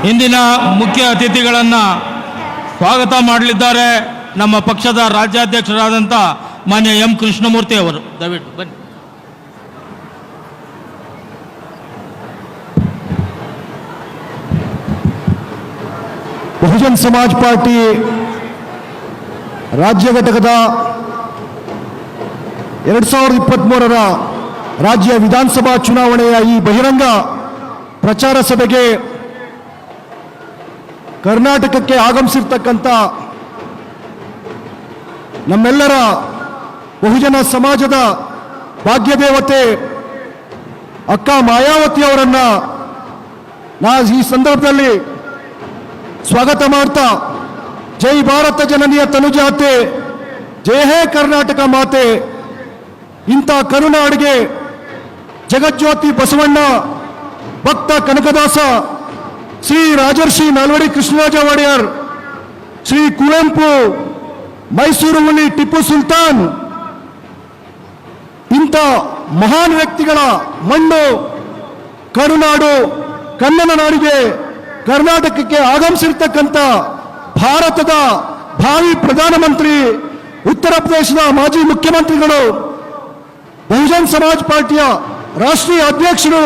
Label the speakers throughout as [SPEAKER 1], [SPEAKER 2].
[SPEAKER 1] ಇಂದಿನ ಮುಖ್ಯ ಅತಿಥಿಗಳನ್ನು ಸ್ವಾಗತ ಮಾಡಲಿದ್ದಾರೆ ನಮ್ಮ ಪಕ್ಷದ ರಾಜ್ಯಾಧ್ಯಕ್ಷರಾದಂಥ ಮಾನ್ಯ ಎಂ ಕೃಷ್ಣಮೂರ್ತಿ ಅವರು. ದಯವಿಟ್ಟು ಬನ್ನಿ.
[SPEAKER 2] ಬಹುಜನ್ ಸಮಾಜ್ ಪಾರ್ಟಿ ರಾಜ್ಯ ಘಟಕದ 2023ರ ರಾಜ್ಯ ವಿಧಾನಸಭಾ ಚುನಾವಣೆಯ ಈ ಬಹಿರಂಗ ಪ್ರಚಾರ ಸಭೆಗೆ ಕರ್ನಾಟಕಕ್ಕೆ ಆಗಮಿಸಿರ್ತಕ್ಕಂಥ ನಮ್ಮೆಲ್ಲರ ಬಹುಜನ ಸಮಾಜದ ಭಾಗ್ಯದೇವತೆ ಅಕ್ಕ ಮಾಯಾವತಿ ಅವರನ್ನು ನಾನು ಈ ಸಂದರ್ಭದಲ್ಲಿ ಸ್ವಾಗತ ಮಾಡ್ತಾ, ಜೈ ಭಾರತ ಜನನಿಯ ತನುಜಾತೆ, ಜಯ ಹೇ ಕರ್ನಾಟಕ ಮಾತೆ. ಇಂಥ ಕರುನಾಡಿಗೆ ಜಗಜ್ಯೋತಿ ಬಸವಣ್ಣ, ಭಕ್ತ ಕನಕದಾಸ, ಶ್ರೀ ರಾಜರ್ಷಿ ನಾಲ್ವಡಿ ಕೃಷ್ಣರಾಜ ಒಡೆಯರ್, ಶ್ರೀ ಕುವೆಂಪು, ಮೈಸೂರು ಹುಲಿ ಟಿಪ್ಪು ಸುಲ್ತಾನ್, ಇಂಥ ಮಹಾನ್ ವ್ಯಕ್ತಿಗಳ ಮಣ್ಣು ಕರುನಾಡು, ಕನ್ನಡ ನಾಡಿಗೆ ಕರ್ನಾಟಕಕ್ಕೆ ಆಗಮಿಸಿರ್ತಕ್ಕಂಥ ಭಾರತದ ಭಾವಿ ಪ್ರಧಾನಮಂತ್ರಿ, ಉತ್ತರ ಪ್ರದೇಶದ ಮಾಜಿ ಮುಖ್ಯಮಂತ್ರಿಗಳು, ಬಹುಜನ್ ಸಮಾಜ್ ಪಾರ್ಟಿಯ ರಾಷ್ಟ್ರೀಯ ಅಧ್ಯಕ್ಷರು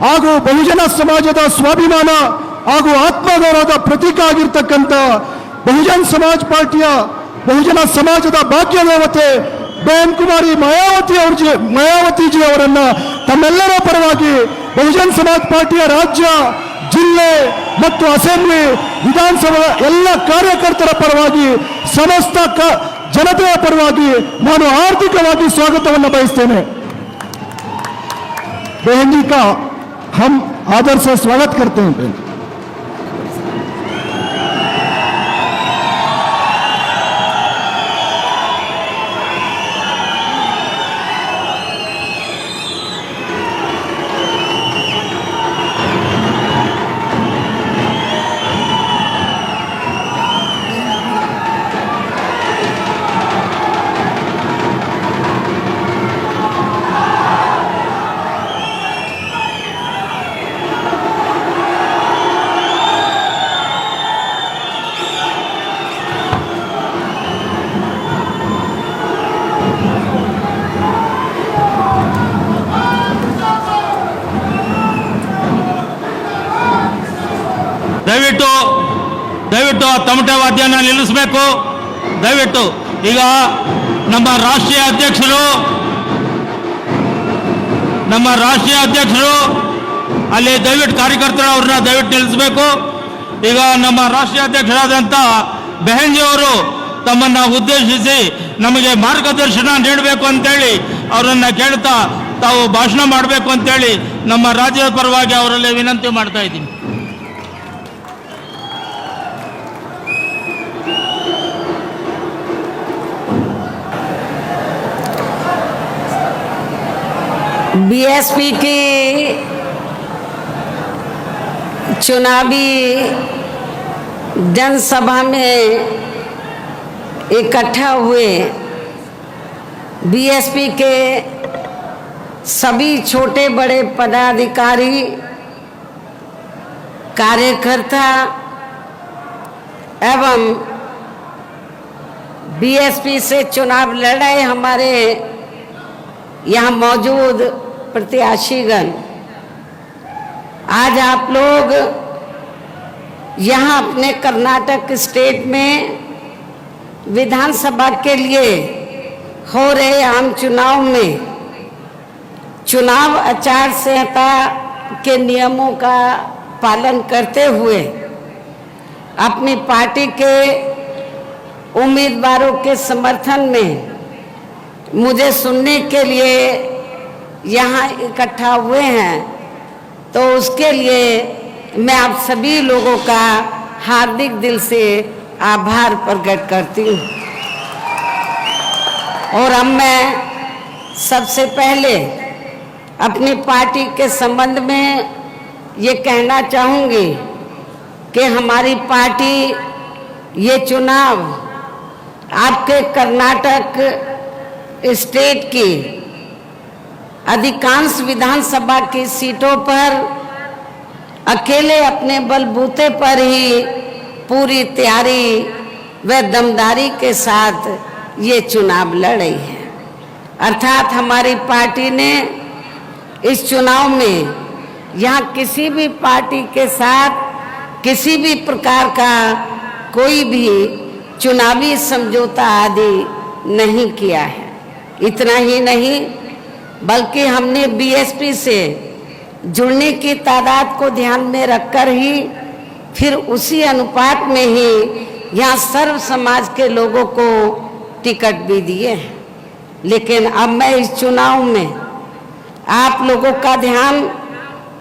[SPEAKER 2] ಹಾಗೂ ಬಹುಜನ ಸಮಾಜದ ಸ್ವಾಭಿಮಾನ ಹಾಗೂ ಆತ್ಮಗೌರವದ ಪ್ರತೀಕ ಆಗಿರ್ತಕ್ಕಂಥ ಬಹುಜನ್ ಸಮಾಜ್ ಪಾರ್ಟಿಯ ಬಹುಜನ ಸಮಾಜದ ಭಾಗ್ಯದೇವತೆ ಬೇನ್ ಕುಮಾರಿ ಮಾಯಾವತಿಜಿ ಅವರನ್ನ ತಮ್ಮೆಲ್ಲರ ಪರವಾಗಿ ಬಹುಜನ್ ಸಮಾಜ್ ಪಾರ್ಟಿಯ ರಾಜ್ಯ, ಜಿಲ್ಲೆ ಮತ್ತು ಅಸೆಂಬ್ಲಿ, ವಿಧಾನಸಭಾ ಎಲ್ಲ ಕಾರ್ಯಕರ್ತರ ಪರವಾಗಿ, ಸಮಸ್ತ ಜನತೆಯ ಪರವಾಗಿ ನಾನು ಆರ್ಥಿಕವಾಗಿ ಸ್ವಾಗತವನ್ನು ಬಯಸ್ತೇನೆ. बहन जी का हम आदर से स्वागत करते हैं. बहन
[SPEAKER 1] ದಯವಿಟ್ಟು ಆ ತಮಟೆ ವಾದ್ಯನ ನಿಲ್ಲಿಸಬೇಕು. ದಯವಿಟ್ಟು ಈಗ ನಮ್ಮ ರಾಷ್ಟ್ರೀಯ ಅಧ್ಯಕ್ಷರು ಅಲ್ಲಿ ದಯವಿಟ್ಟು ಕಾರ್ಯಕರ್ತರು ಅವ್ರನ್ನ ದಯವಿಟ್ಟು ನಿಲ್ಲಿಸಬೇಕು. ಈಗ ನಮ್ಮ ರಾಷ್ಟ್ರೀಯ ಅಧ್ಯಕ್ಷರಾದಂಥ ಬೆಹನ್ಜಿ ಅವರು ತಮ್ಮನ್ನು ಉದ್ದೇಶಿಸಿ ನಮಗೆ ಮಾರ್ಗದರ್ಶನ ನೀಡಬೇಕು ಅಂತೇಳಿ ಅವರನ್ನು ಕೇಳ್ತಾ ತಾವು ಭಾಷಣ ಮಾಡಬೇಕು ಅಂತೇಳಿ ನಮ್ಮ ರಾಜ್ಯದ ಪರವಾಗಿ ಅವರಲ್ಲಿ ವಿನಂತಿ ಮಾಡ್ತಾ ಇದ್ದೀನಿ.
[SPEAKER 3] बीएसपी की चुनावी जनसभा में इकट्ठा हुए बीएसपी के सभी छोटे बड़े पदाधिकारी, कार्यकर्ता एवं बीएसपी से चुनाव लड़ रहे हमारे यहाँ मौजूद प्रत्याशीगण, आज आप लोग यहाँ अपने कर्नाटक स्टेट में विधानसभा के लिए हो रहे आम चुनाव में चुनाव आचार संहिता के नियमों का पालन करते हुए अपनी पार्टी के उम्मीदवारों के समर्थन में मुझे सुनने के लिए यहाँ इकट्ठा हुए हैं, तो उसके लिए मैं आप सभी लोगों का हार्दिक दिल से आभार प्रकट करती हूँ. और अब मैं सबसे पहले अपनी पार्टी के संबंध में ये कहना चाहूँगी कि हमारी पार्टी ये चुनाव आपके कर्नाटक स्टेट की अधिकांश विधानसभा की सीटों पर अकेले अपने बलबूते पर ही पूरी तैयारी व दमदारी के साथ ये चुनाव लड़ी है। अर्थात हमारी पार्टी ने इस चुनाव में यहाँ किसी भी पार्टी के साथ किसी भी प्रकार का कोई भी चुनावी समझौता आदि नहीं किया है। इतना ही नहीं बल्कि हमने बीएसपी से जुड़ने की तादाद को ध्यान में रखकर ही फिर उसी अनुपात में ही यहाँ सर्व समाज के लोगों को टिकट भी दिए हैं। लेकिन अब मैं इस चुनाव में आप लोगों का ध्यान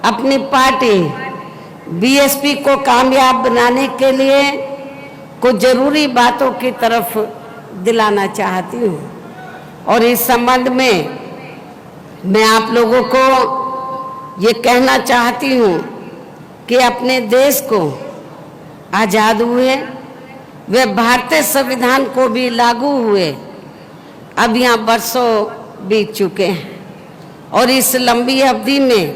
[SPEAKER 3] अपनी पार्टी बीएसपी को कामयाब बनाने के लिए कुछ जरूरी बातों की तरफ दिलाना चाहती हूँ। और इस संबंध में मैं आप लोगों को ये कहना चाहती हूँ कि अपने देश को आज़ाद हुए वे भारतीय संविधान को भी लागू हुए अब यहाँ बरसों बीत चुके हैं। और इस लंबी अवधि में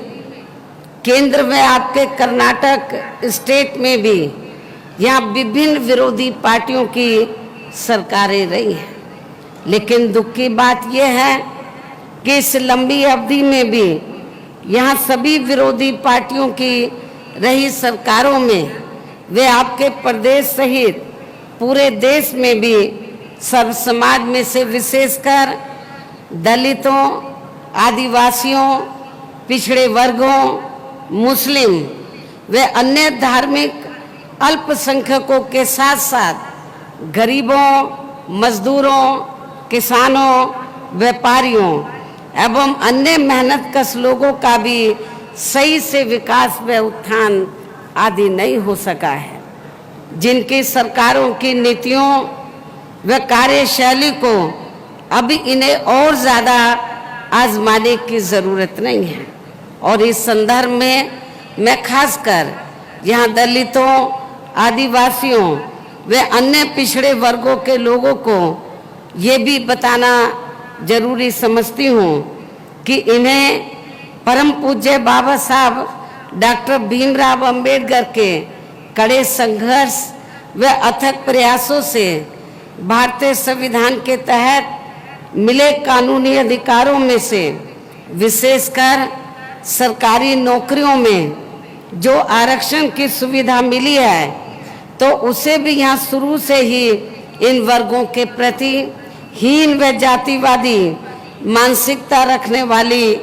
[SPEAKER 3] केंद्र में आपके कर्नाटक स्टेट में भी यहाँ विभिन्न विरोधी पार्टियों की सरकारें रही हैं। लेकिन दुख की बात यह है कि इस लंबी अवधि में भी यहाँ सभी विरोधी पार्टियों की रही सरकारों में वे आपके प्रदेश सहित पूरे देश में भी सर्व समाज में से विशेषकर दलितों, आदिवासियों, पिछड़े वर्गों, मुस्लिम व अन्य धार्मिक अल्पसंख्यकों के साथ साथ गरीबों, मजदूरों, किसानों, व्यापारियों एवं अन्य मेहनतकश लोगों का भी सही से विकास व उत्थान आदि नहीं हो सका है। जिनकी सरकारों की नीतियों व कार्यशैली को अभी इन्हें और ज़्यादा आजमाने की ज़रूरत नहीं है। और इस संदर्भ में मैं खासकर यहाँ दलितों, आदिवासियों व अन्य पिछड़े वर्गों के लोगों को ये भी बताना जरूरी समझती हूँ कि इन्हें परम पूज्य बाबा साहब डॉक्टर भीमराव अंबेडकर के कड़े संघर्ष व अथक प्रयासों से भारतीय संविधान के तहत मिले कानूनी अधिकारों में से विशेषकर सरकारी नौकरियों में जो आरक्षण की सुविधा मिली है तो उसे भी यहाँ शुरू से ही इन वर्गों के प्रति हीन व जातिवादी मानसिकता रखने वाली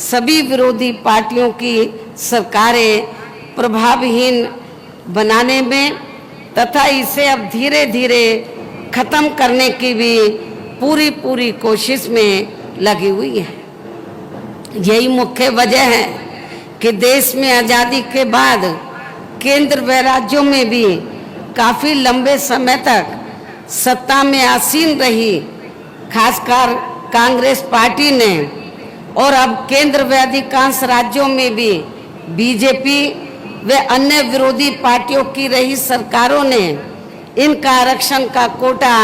[SPEAKER 3] सभी विरोधी पार्टियों की सरकारें प्रभावहीन बनाने में तथा इसे अब धीरे धीरे खत्म करने की भी पूरी कोशिश में लगी हुई है। यही मुख्य वजह है कि देश में आज़ादी के बाद केंद्र व राज्यों में भी काफ़ी लंबे समय तक सत्ता में आसीन रही खासकर कांग्रेस पार्टी ने और अब केंद्र व अधिकांश राज्यों में भी बीजेपी व अन्य विरोधी पार्टियों की रही सरकारों ने इनका आरक्षण का कोटा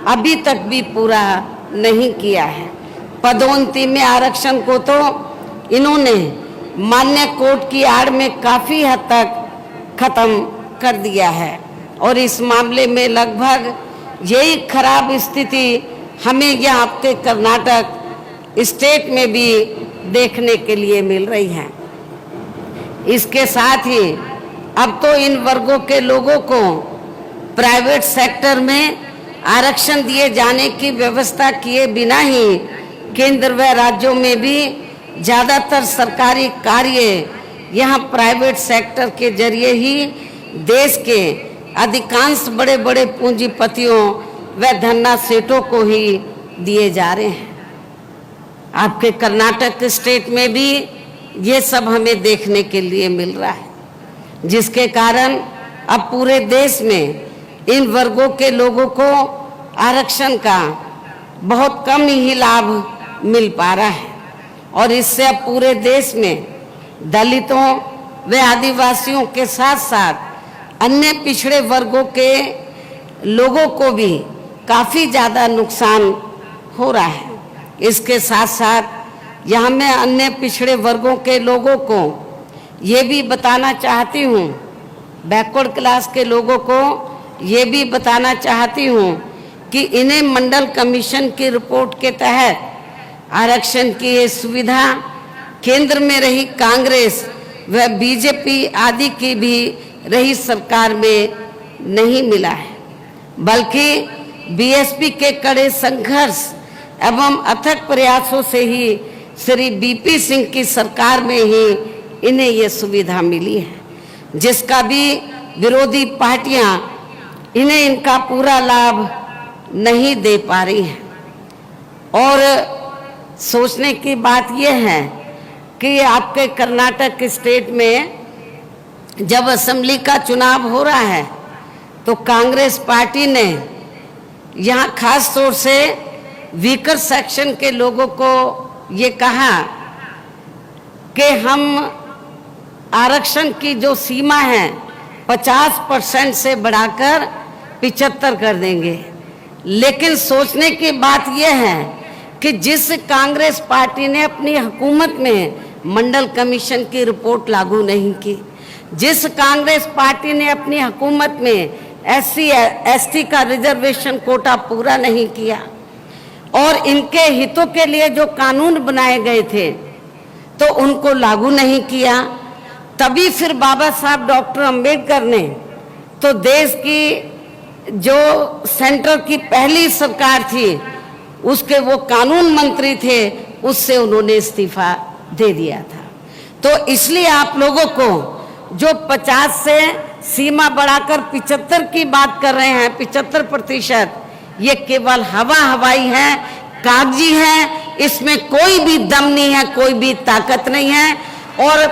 [SPEAKER 3] अभी तक भी पूरा नहीं किया है। पदोन्नति में आरक्षण को तो इन्होंने मान्य कोर्ट की आड़ में काफ़ी हद तक खत्म कर दिया है और इस मामले में लगभग यही खराब स्थिति हमें यहाँ आपके कर्नाटक स्टेट में भी देखने के लिए मिल रही है। इसके साथ ही अब तो इन वर्गों के लोगों को प्राइवेट सेक्टर में आरक्षण दिए जाने की व्यवस्था किए बिना ही केंद्र व राज्यों में भी ज़्यादातर सरकारी कार्य यहाँ प्राइवेट सेक्टर के जरिए ही देश के अधिकांश बड़े बड़े पूंजीपतियों व धन्ना सेठों को ही दिए जा रहे हैं। आपके कर्नाटक स्टेट में भी ये सब हमें देखने के लिए मिल रहा है, जिसके कारण अब पूरे देश में इन वर्गों के लोगों को आरक्षण का बहुत कम ही लाभ मिल पा रहा है और इससे अब पूरे देश में दलितों व आदिवासियों के साथ साथ अन्य पिछड़े वर्गों के लोगों को भी काफ़ी ज़्यादा नुकसान हो रहा है। इसके साथ साथ यहाँ में अन्य पिछड़े वर्गों के लोगों को ये भी बताना चाहती हूँ, बैकवर्ड क्लास के लोगों को ये भी बताना चाहती हूँ कि इन्हें मंडल कमीशन की रिपोर्ट के तहत आरक्षण की ये सुविधा केंद्र में रही कांग्रेस व बीजेपी आदि की भी रही सरकार में नहीं मिला है, बल्कि बीएसपी के कड़े संघर्ष एवं अथक प्रयासों से ही श्री बीपी सिंह की सरकार में ही इन्हें ये सुविधा मिली है, जिसका भी विरोधी पार्टियां इन्हें इनका पूरा लाभ नहीं दे पा रही हैं। और सोचने की बात यह है कि आपके कर्नाटक स्टेट में जब असेंबली का चुनाव हो रहा है तो कांग्रेस पार्टी ने यहाँ खास तौर से वीकर सेक्शन के लोगों को ये कहा कि हम आरक्षण की जो सीमा है 50% से बढ़ाकर 75 कर देंगे। लेकिन सोचने की बात यह है कि जिस कांग्रेस पार्टी ने अपनी हुकूमत में मंडल कमीशन की रिपोर्ट लागू नहीं की, जिस कांग्रेस पार्टी ने अपनी हुकूमत में SC ST का रिजर्वेशन कोटा पूरा नहीं किया और इनके हितों के लिए जो कानून बनाए गए थे तो उनको लागू नहीं किया, तभी फिर बाबा साहब डॉक्टर अंबेडकर ने तो देश की जो सेंटर की पहली सरकार थी उसके वो कानून मंत्री थे, उससे उन्होंने इस्तीफा दे दिया था। तो इसलिए आप लोगों को जो 50 से सीमा बढ़ाकर 75 की बात कर रहे हैं, 75%, ये केवल हवाई है, कागजी है, इसमें कोई भी दम नहीं है, कोई भी ताकत नहीं है और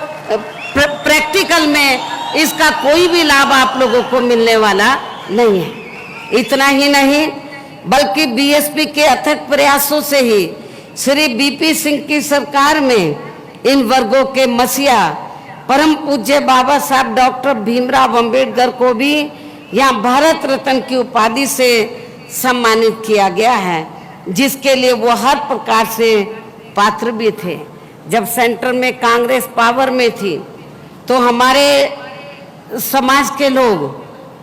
[SPEAKER 3] प्रैक्टिकल में इसका कोई भी लाभ आप लोगों को मिलने वाला नहीं है। इतना ही नहीं बल्कि बीएसपी के अथक प्रयासों से ही श्री बीपी सिंह की सरकार में इन वर्गों के मसीहा परम पूज्य बाबा साहब डॉक्टर भीमराव अंबेडकर को भी यहाँ भारत रत्न की उपाधि से सम्मानित किया गया है, जिसके लिए वो हर प्रकार से पात्र भी थे। जब सेंटर में कांग्रेस पावर में थी तो हमारे समाज के लोग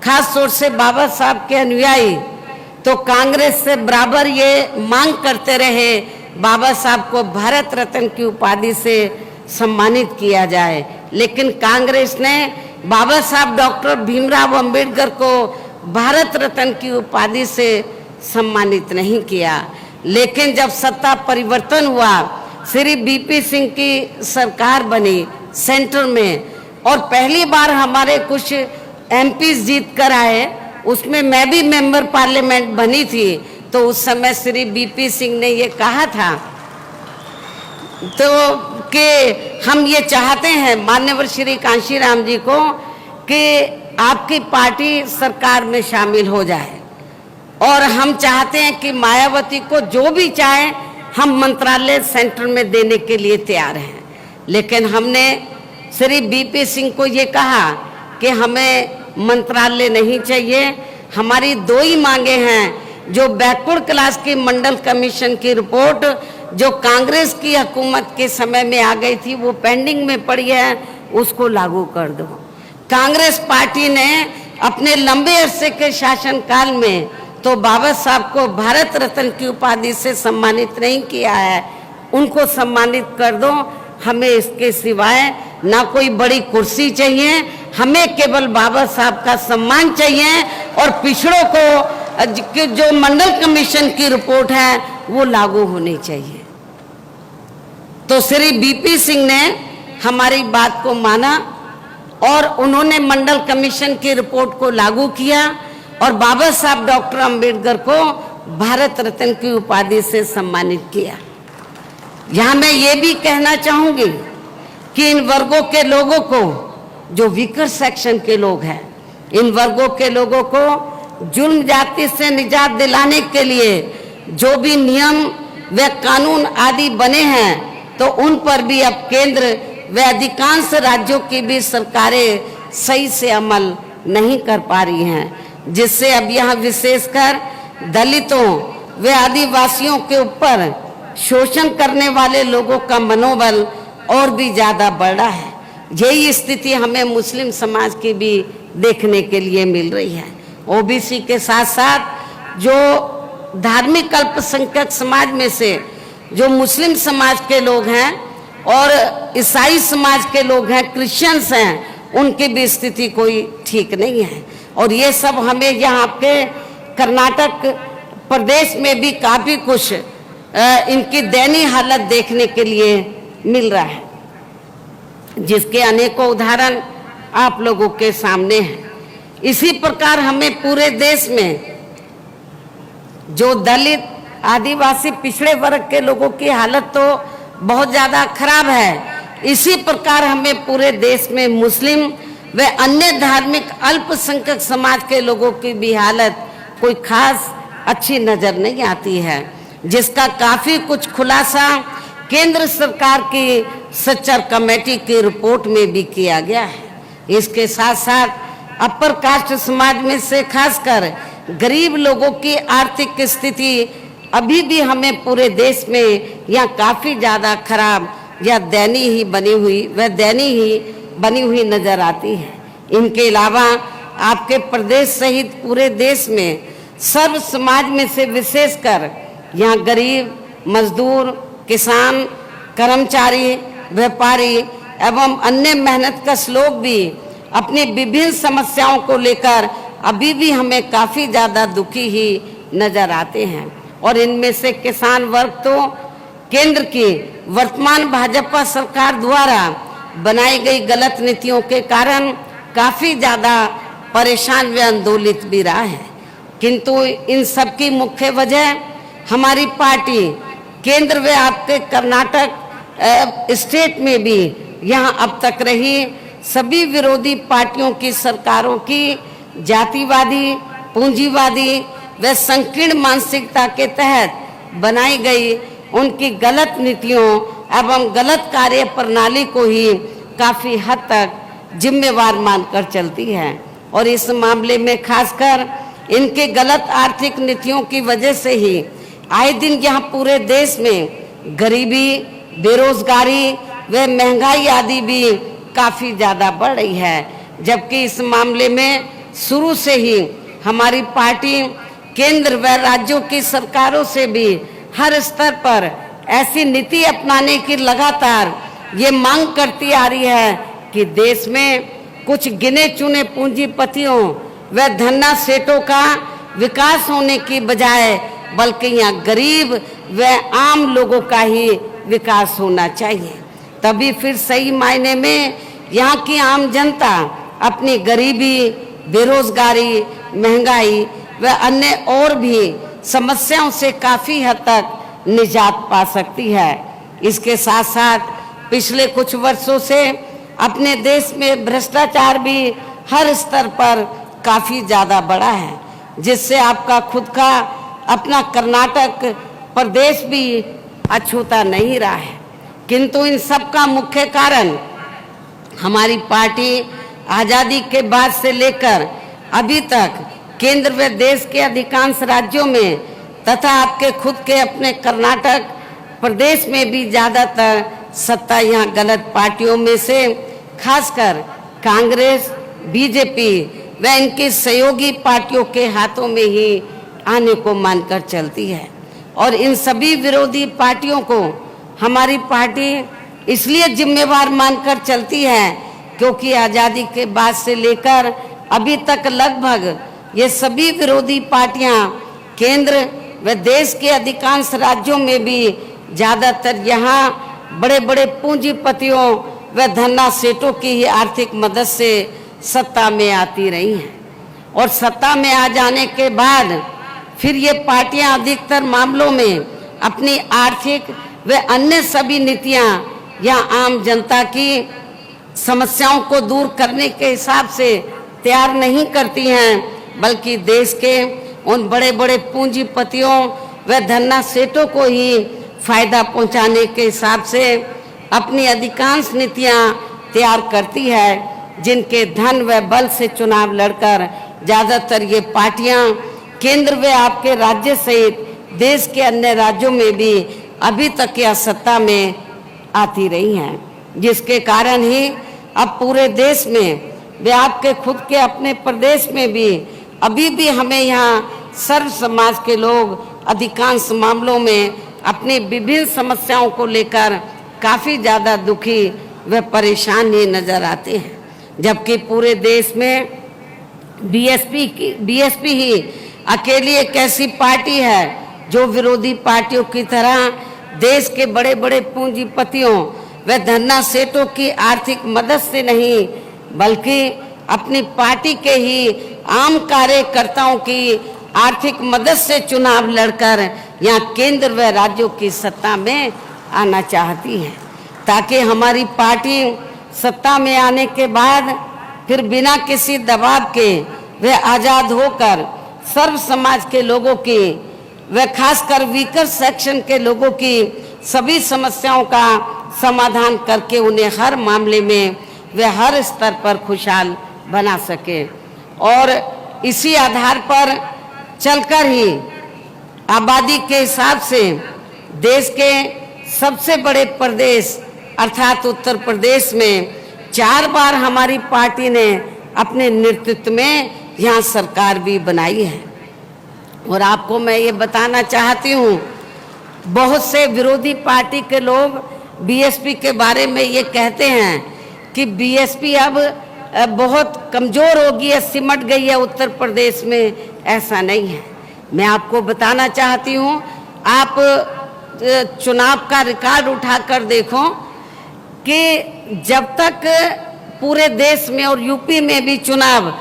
[SPEAKER 3] खास तौर से बाबा साहब के अनुयायी तो कांग्रेस से बराबर ये मांग करते रहे बाबा साहब को भारत रत्न की उपाधि से सम्मानित किया जाए, लेकिन कांग्रेस ने बाबा साहब डॉक्टर भीमराव अंबेडकर को भारत रत्न की उपाधि से सम्मानित नहीं किया। लेकिन जब सत्ता परिवर्तन हुआ, श्री बीपी सिंह की सरकार बनी सेंटर में और पहली बार हमारे कुछ एमपी जीत कर आए, उसमें मैं भी मेंबर पार्लियामेंट बनी थी, तो उस समय श्री बीपी सिंह ने ये कहा था तो कि हम ये चाहते हैं माननीय श्री कांशीराम जी को कि आपकी पार्टी सरकार में शामिल हो जाए और हम चाहते हैं कि मायावती को जो भी चाहे हम मंत्रालय सेंटर में देने के लिए तैयार हैं। लेकिन हमने श्री बीपी सिंह को ये कहा कि हमें मंत्रालय नहीं चाहिए, हमारी दो ही मांगे हैं। जो बैकवर्ड क्लास की मंडल कमीशन की रिपोर्ट जो कांग्रेस की हुकूमत के समय में आ गई थी वो पेंडिंग में पड़ी है, उसको लागू कर दो। कांग्रेस पार्टी ने अपने लंबे अरसे के शासनकाल में तो बाबा साहब को भारत रत्न की उपाधि से सम्मानित नहीं किया है, उनको सम्मानित कर दो। हमें इसके सिवाय ना कोई बड़ी कुर्सी चाहिए, हमें केवल बाबा साहब का सम्मान चाहिए और पिछड़ों को जो मंडल कमीशन की रिपोर्ट है वो लागू होनी चाहिए। तो श्री बीपी सिंह ने हमारी बात को माना और उन्होंने मंडल कमीशन की रिपोर्ट को लागू किया और बाबा साहब डॉक्टर अंबेडकर को भारत रत्न की उपाधि से सम्मानित किया। यहाँ मैं ये भी कहना चाहूंगी कि इन वर्गों के लोगों को जो वीकर सेक्शन के लोग हैं, इन वर्गों के लोगों को जुल्म जाति से निजात दिलाने के लिए जो भी नियम व कानून आदि बने हैं तो उन पर भी अब केंद्र व अधिकांश राज्यों की भी सरकारें सही से अमल नहीं कर पा रही हैं, जिससे अब यहाँ विशेषकर दलितों व आदिवासियों के ऊपर शोषण करने वाले लोगों का मनोबल और भी ज़्यादा बढ़ा है। यही स्थिति हमें मुस्लिम समाज की भी देखने के लिए मिल रही है। ओबीसी के साथ साथ जो धार्मिक अल्पसंख्यक समाज में से जो मुस्लिम समाज के लोग हैं और ईसाई समाज के लोग हैं, क्रिश्चियंस हैं, उनकी भी स्थिति कोई ठीक नहीं है। और ये सब हमें यहाँ के कर्नाटक प्रदेश में भी काफ़ी कुछ इनकी दयनीय हालत देखने के लिए मिल रहा है, जिसके अनेकों उदाहरण आप लोगों के सामने हैं। इसी प्रकार हमें पूरे देश में जो दलित, आदिवासी, पिछड़े वर्ग के लोगों की हालत तो बहुत ज़्यादा खराब है, इसी प्रकार हमें पूरे देश में मुस्लिम व अन्य धार्मिक अल्पसंख्यक समाज के लोगों की भी हालत कोई खास अच्छी नज़र नहीं आती है, जिसका काफ़ी कुछ खुलासा केंद्र सरकार की सच्चर कमेटी की रिपोर्ट में भी किया गया है। इसके साथ साथ अपर कास्ट समाज में से खासकर गरीब लोगों की आर्थिक स्थिति अभी भी हमें पूरे देश में यहाँ काफ़ी ज़्यादा खराब या दयनीय बनी हुई नज़र आती है। इनके अलावा आपके प्रदेश सहित पूरे देश में सर्व समाज में से विशेषकर यहाँ गरीब, मजदूर, किसान, कर्मचारी, व्यापारी एवं अन्य मेहनतकश लोग भी अपनी विभिन्न समस्याओं को लेकर अभी भी हमें काफ़ी ज़्यादा दुखी ही नज़र आते हैं। और इनमें से किसान वर्ग तो केंद्र की वर्तमान भाजपा सरकार द्वारा बनाई गई गलत नीतियों के कारण काफ़ी ज़्यादा परेशान व आंदोलित भी रहा है। किंतु इन सब की मुख्य वजह हमारी पार्टी केंद्र व आपके कर्नाटक स्टेट में भी यहाँ अब तक रही सभी विरोधी पार्टियों की सरकारों की जातिवादी, पूंजीवादी व संकीर्ण मानसिकता के तहत बनाई गई उनकी गलत नीतियों एवं गलत कार्य प्रणाली को ही काफ़ी हद तक जिम्मेवार मानकर चलती है। और इस मामले में खासकर इनके गलत आर्थिक नीतियों की वजह से ही आए दिन यहाँ पूरे देश में गरीबी, बेरोजगारी व महंगाई आदि भी काफ़ी ज़्यादा बढ़ रही है। जबकि इस मामले में शुरू से ही हमारी पार्टी केंद्र व राज्यों की सरकारों से भी हर स्तर पर ऐसी नीति अपनाने की लगातार ये मांग करती आ रही है कि देश में कुछ गिने चुने पूंजीपतियों व धन्ना सेठों का विकास होने की बजाय बल्कि यहाँ गरीब व आम लोगों का ही विकास होना चाहिए। तभी फिर सही मायने में यहाँ की आम जनता अपनी गरीबी, बेरोजगारी, महंगाई व अन्य और भी समस्याओं से काफ़ी हद तक निजात पा सकती है। इसके साथ साथ पिछले कुछ वर्षों से अपने देश में भ्रष्टाचार भी हर स्तर पर काफ़ी ज़्यादा बढ़ा है, जिससे आपका खुद का अपना कर्नाटक प्रदेश भी अछूता नहीं रहा है। किंतु इन सब का मुख्य कारण हमारी पार्टी आज़ादी के बाद से लेकर अभी तक केंद्र व देश के अधिकांश राज्यों में तथा आपके खुद के अपने कर्नाटक प्रदेश में भी ज़्यादातर सत्ता यहाँ गलत पार्टियों में से खासकर कांग्रेस, बीजेपी व इनकी सहयोगी पार्टियों के हाथों में ही आने को मानकर चलती है। और इन सभी विरोधी पार्टियों को हमारी पार्टी इसलिए जिम्मेवार मानकर चलती है क्योंकि आज़ादी के बाद से लेकर अभी तक लगभग ये सभी विरोधी पार्टियां केंद्र व देश के अधिकांश राज्यों में भी ज़्यादातर यहाँ बड़े बड़े पूंजीपतियों व धन्ना सेठों की ही आर्थिक मदद से सत्ता में आती रही हैं। और सत्ता में आ जाने के बाद फिर ये पार्टियां अधिकतर मामलों में अपनी आर्थिक व अन्य सभी नीतियां या आम जनता की समस्याओं को दूर करने के हिसाब से तैयार नहीं करती हैं, बल्कि देश के उन बड़े बड़े पूंजीपतियों व धन्ना सेठों को ही फायदा पहुंचाने के हिसाब से अपनी अधिकांश नीतियां तैयार करती है, जिनके धन व बल से चुनाव लड़कर ज़्यादातर ये पार्टियां केंद्र व आपके राज्य सहित देश के अन्य राज्यों में भी अभी तक यह सत्ता में आती रही हैं, जिसके कारण ही अब पूरे देश में, वे आपके खुद के अपने प्रदेश में भी अभी भी हमें यहाँ सर्व समाज के लोग अधिकांश मामलों में अपनी विभिन्न समस्याओं को लेकर काफ़ी ज़्यादा दुखी व परेशान ही नजर आते हैं, जबकि पूरे देश में बीएसपी ही अकेली एक ऐसी पार्टी है जो विरोधी पार्टियों की तरह देश के बड़े बड़े पूंजीपतियों व धन्ना सेठों की आर्थिक मदद से नहीं, बल्कि अपनी पार्टी के ही आम कार्यकर्ताओं की आर्थिक मदद से चुनाव लड़कर यहाँ केंद्र व राज्यों की सत्ता में आना चाहती है, ताकि हमारी पार्टी सत्ता में आने के बाद फिर बिना किसी दबाव के वे आज़ाद होकर सर्व समाज के लोगों की व खासकर वीकर सेक्शन के लोगों की सभी समस्याओं का समाधान करके उन्हें हर मामले में वे हर स्तर पर खुशहाल बना सके। और इसी आधार पर चलकर ही आबादी के हिसाब से देश के सबसे बड़े प्रदेश अर्थात उत्तर प्रदेश में 4 बार हमारी पार्टी ने अपने नेतृत्व में यहाँ सरकार भी बनाई है। और आपको मैं ये बताना चाहती हूँ, बहुत से विरोधी पार्टी के लोग बीएसपी के बारे में ये कहते हैं कि बीएसपी अब बहुत कमज़ोर होगी है, सिमट गई है उत्तर प्रदेश में। ऐसा नहीं है। मैं आपको बताना चाहती हूँ, आप चुनाव का रिकॉर्ड उठाकर देखो कि जब तक पूरे देश में और यूपी में भी चुनाव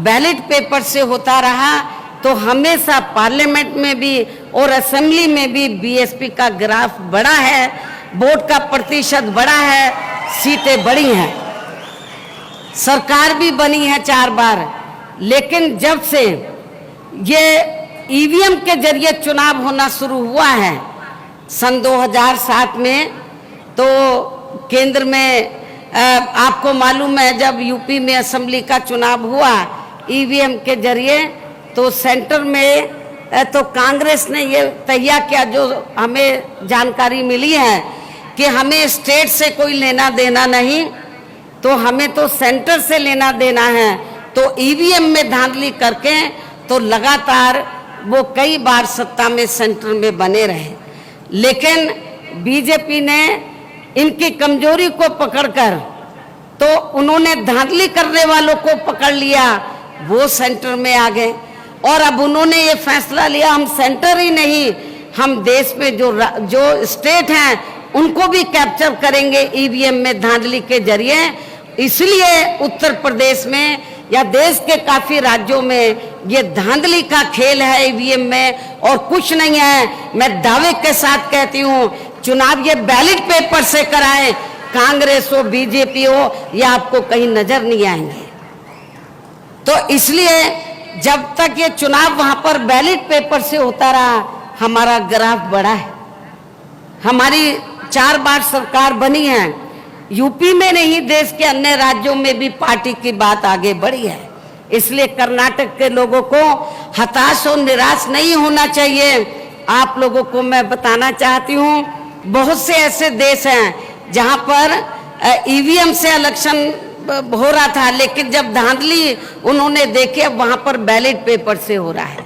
[SPEAKER 3] बैलेट पेपर से होता रहा, तो हमेशा पार्लियामेंट में भी और असेंबली में भी बीएसपी का ग्राफ बढ़ा है, वोट का प्रतिशत बढ़ा है, सीटें बढ़ी हैं, सरकार भी बनी है 4 बार। लेकिन जब से ये ईवीएम के जरिए चुनाव होना शुरू हुआ है सन 2007 में, तो केंद्र में आपको मालूम है जब यूपी में असेंबली का चुनाव हुआ ईवीएम के जरिए, तो सेंटर में तो कांग्रेस ने ये तैयार किया, जो हमें जानकारी मिली है कि हमें स्टेट से कोई लेना देना नहीं, तो हमें तो सेंटर से लेना देना है। तो ईवीएम में धांधली करके तो लगातार वो कई बार सत्ता में सेंटर में बने रहे। लेकिन बीजेपी ने इनकी कमजोरी को पकड़कर तो उन्होंने धांधली करने वालों को पकड़ लिया, वो सेंटर में आ गए। और अब उन्होंने ये फैसला लिया, हम सेंटर ही नहीं, हम देश में जो स्टेट हैं उनको भी कैप्चर करेंगे ईवीएम में धांधली के जरिए। इसलिए उत्तर प्रदेश में या देश के काफी राज्यों में ये धांधली का खेल है ईवीएम में, और कुछ नहीं है। मैं दावे के साथ कहती हूँ, चुनाव ये बैलेट पेपर से कराएं, कांग्रेस हो बीजेपी हो, ये आपको कहीं नजर नहीं आएंगे। तो इसलिए जब तक ये चुनाव वहां पर बैलेट पेपर से होता रहा, हमारा ग्राफ बढ़ा है। हमारी 4 बार सरकार बनी है, यूपी में नहीं देश के अन्य राज्यों में भी पार्टी की बात आगे बढ़ी है। इसलिए कर्नाटक के लोगों को हताश और निराश नहीं होना चाहिए। आप लोगों को मैं बताना चाहती हूँ, बहुत से ऐसे देश हैं जहाँ पर ईवीएम से इलेक्शन हो रहा था, लेकिन जब धांधली उन्होंने देखे अब वहाँ पर बैलेट पेपर से हो रहा है।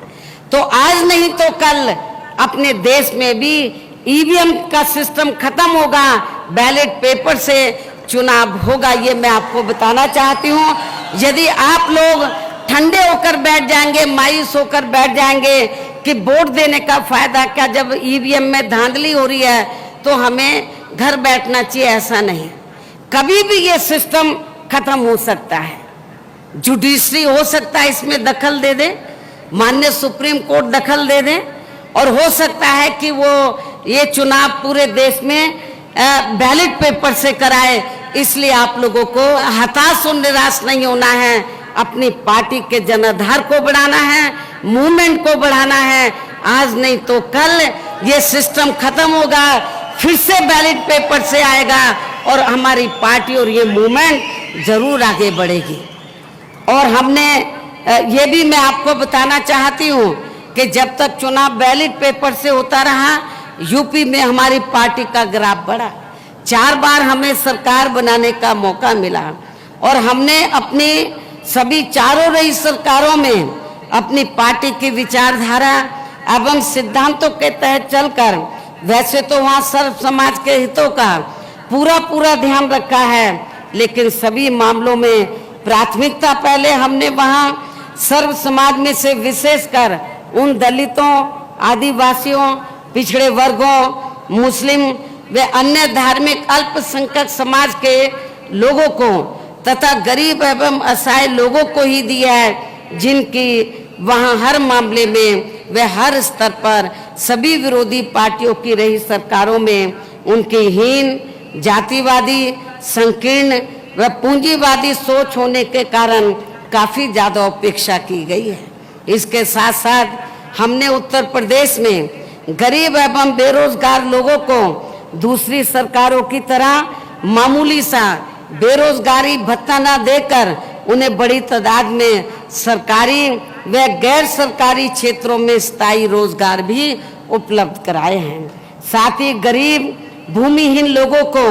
[SPEAKER 3] तो आज नहीं तो कल अपने देश में भी ईवीएम का सिस्टम खत्म होगा, बैलेट पेपर से चुनाव होगा, ये मैं आपको बताना चाहती हूँ। यदि आप लोग ठंडे होकर बैठ जाएंगे, मायूस होकर बैठ जाएंगे कि वोट देने का फायदा क्या, जब ईवीएम में धांधली हो रही है तो हमें घर बैठना चाहिए, ऐसा नहीं। कभी भी ये सिस्टम खत्म हो सकता है, जुडिशरी हो सकता है इसमें दखल दे दे, माननीय सुप्रीम कोर्ट दखल दे दे, और हो सकता है कि वो ये चुनाव पूरे देश में बैलेट पेपर से कराए। इसलिए आप लोगों को हताश और निराश नहीं होना है, अपनी पार्टी के जनाधार को बढ़ाना है, मूवमेंट को बढ़ाना है। आज नहीं तो कल ये सिस्टम खत्म होगा, फिर से बैलेट पेपर से आएगा और हमारी पार्टी और ये मूवमेंट जरूर आगे बढ़ेगी। और हमने ये भी मैं आपको बताना चाहती हूँ कि जब तक चुनाव बैलेट पेपर से होता रहा, यूपी में हमारी पार्टी का ग्राफ बढ़ा। 4 बार हमें सरकार बनाने का मौका मिला। और हमने अपनी सभी चारों रही सरकारों में अपनी पार्टी की विचारधारा एवं सिद्धांतों के तहत चलकर, वैसे तो वहाँ सर्व समाज के हितों का पूरा ध्यान रखा है, लेकिन सभी मामलों में प्राथमिकता पहले हमने वहाँ सर्व समाज में से विशेषकर उन दलितों, आदिवासियों, पिछड़े वर्गों, मुस्लिम व अन्य धार्मिक अल्पसंख्यक समाज के लोगों को तथा गरीब एवं असहाय लोगों को ही दिया है, जिनकी वहाँ हर मामले में व हर स्तर पर सभी विरोधी पार्टियों की रही सरकारों में उनकी हीन, जातिवादी, संकीर्ण व पूंजीवादी सोच होने के कारण काफी ज्यादा उपेक्षा की गई है। इसके साथ साथ हमने उत्तर प्रदेश में गरीब एवं बेरोजगार लोगों को दूसरी सरकारों की तरह मामूली सा बेरोजगारी भत्ता न देकर उन्हें बड़ी तादाद में सरकारी व गैर सरकारी क्षेत्रों में स्थायी रोजगार भी उपलब्ध कराए हैं। साथ ही गरीब भूमिहीन लोगों को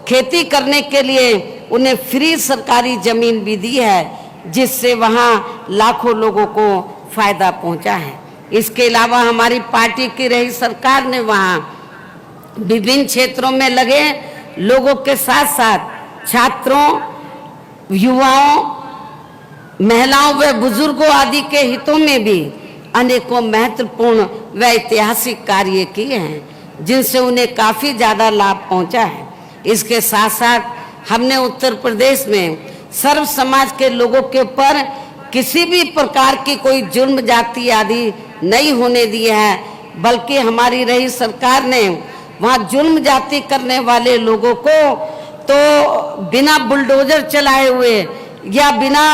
[SPEAKER 3] खेती करने के लिए उन्हें फ्री सरकारी जमीन भी दी है, जिससे वहाँ लाखों लोगों को फायदा पहुँचा है। इसके अलावा हमारी पार्टी की रही सरकार ने वहाँ विभिन्न क्षेत्रों में लगे लोगों के साथ साथ छात्रों, युवाओं, महिलाओं व बुजुर्गों आदि के हितों में भी अनेकों महत्वपूर्ण व ऐतिहासिक कार्य किए हैं, जिनसे उन्हें काफी ज्यादा लाभ पहुंचा है। इसके साथ साथ हमने उत्तर प्रदेश में सर्व समाज के लोगों के ऊपर किसी भी प्रकार की कोई जुर्म जाति आदि नहीं होने दिया है, बल्कि हमारी रही सरकार ने वहाँ जुर्म जाति करने वाले लोगों को तो बिना बुलडोजर चलाए हुए या बिना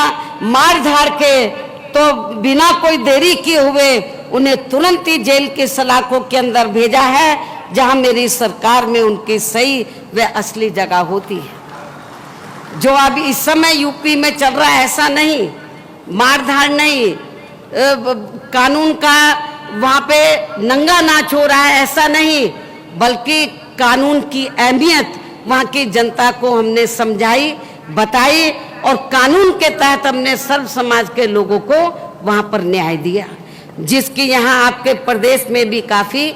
[SPEAKER 3] मार धार के, तो बिना कोई देरी किए हुए उन्हें तुरंत ही जेल की सलाखों के अंदर भेजा है, जहां मेरी सरकार में उनकी सही व असली जगह होती है। जो अभी इस समय यूपी में चल रहा है ऐसा नहीं, मारधाड़ नहीं, कानून का वहाँ पे नंगा नाच हो रहा है ऐसा नहीं, बल्कि कानून की अहमियत वहाँ की जनता को हमने समझाई, बताई और कानून के तहत हमने सर्व समाज के लोगों को वहाँ पर न्याय दिया, जिसकी यहाँ आपके प्रदेश में भी काफ़ी,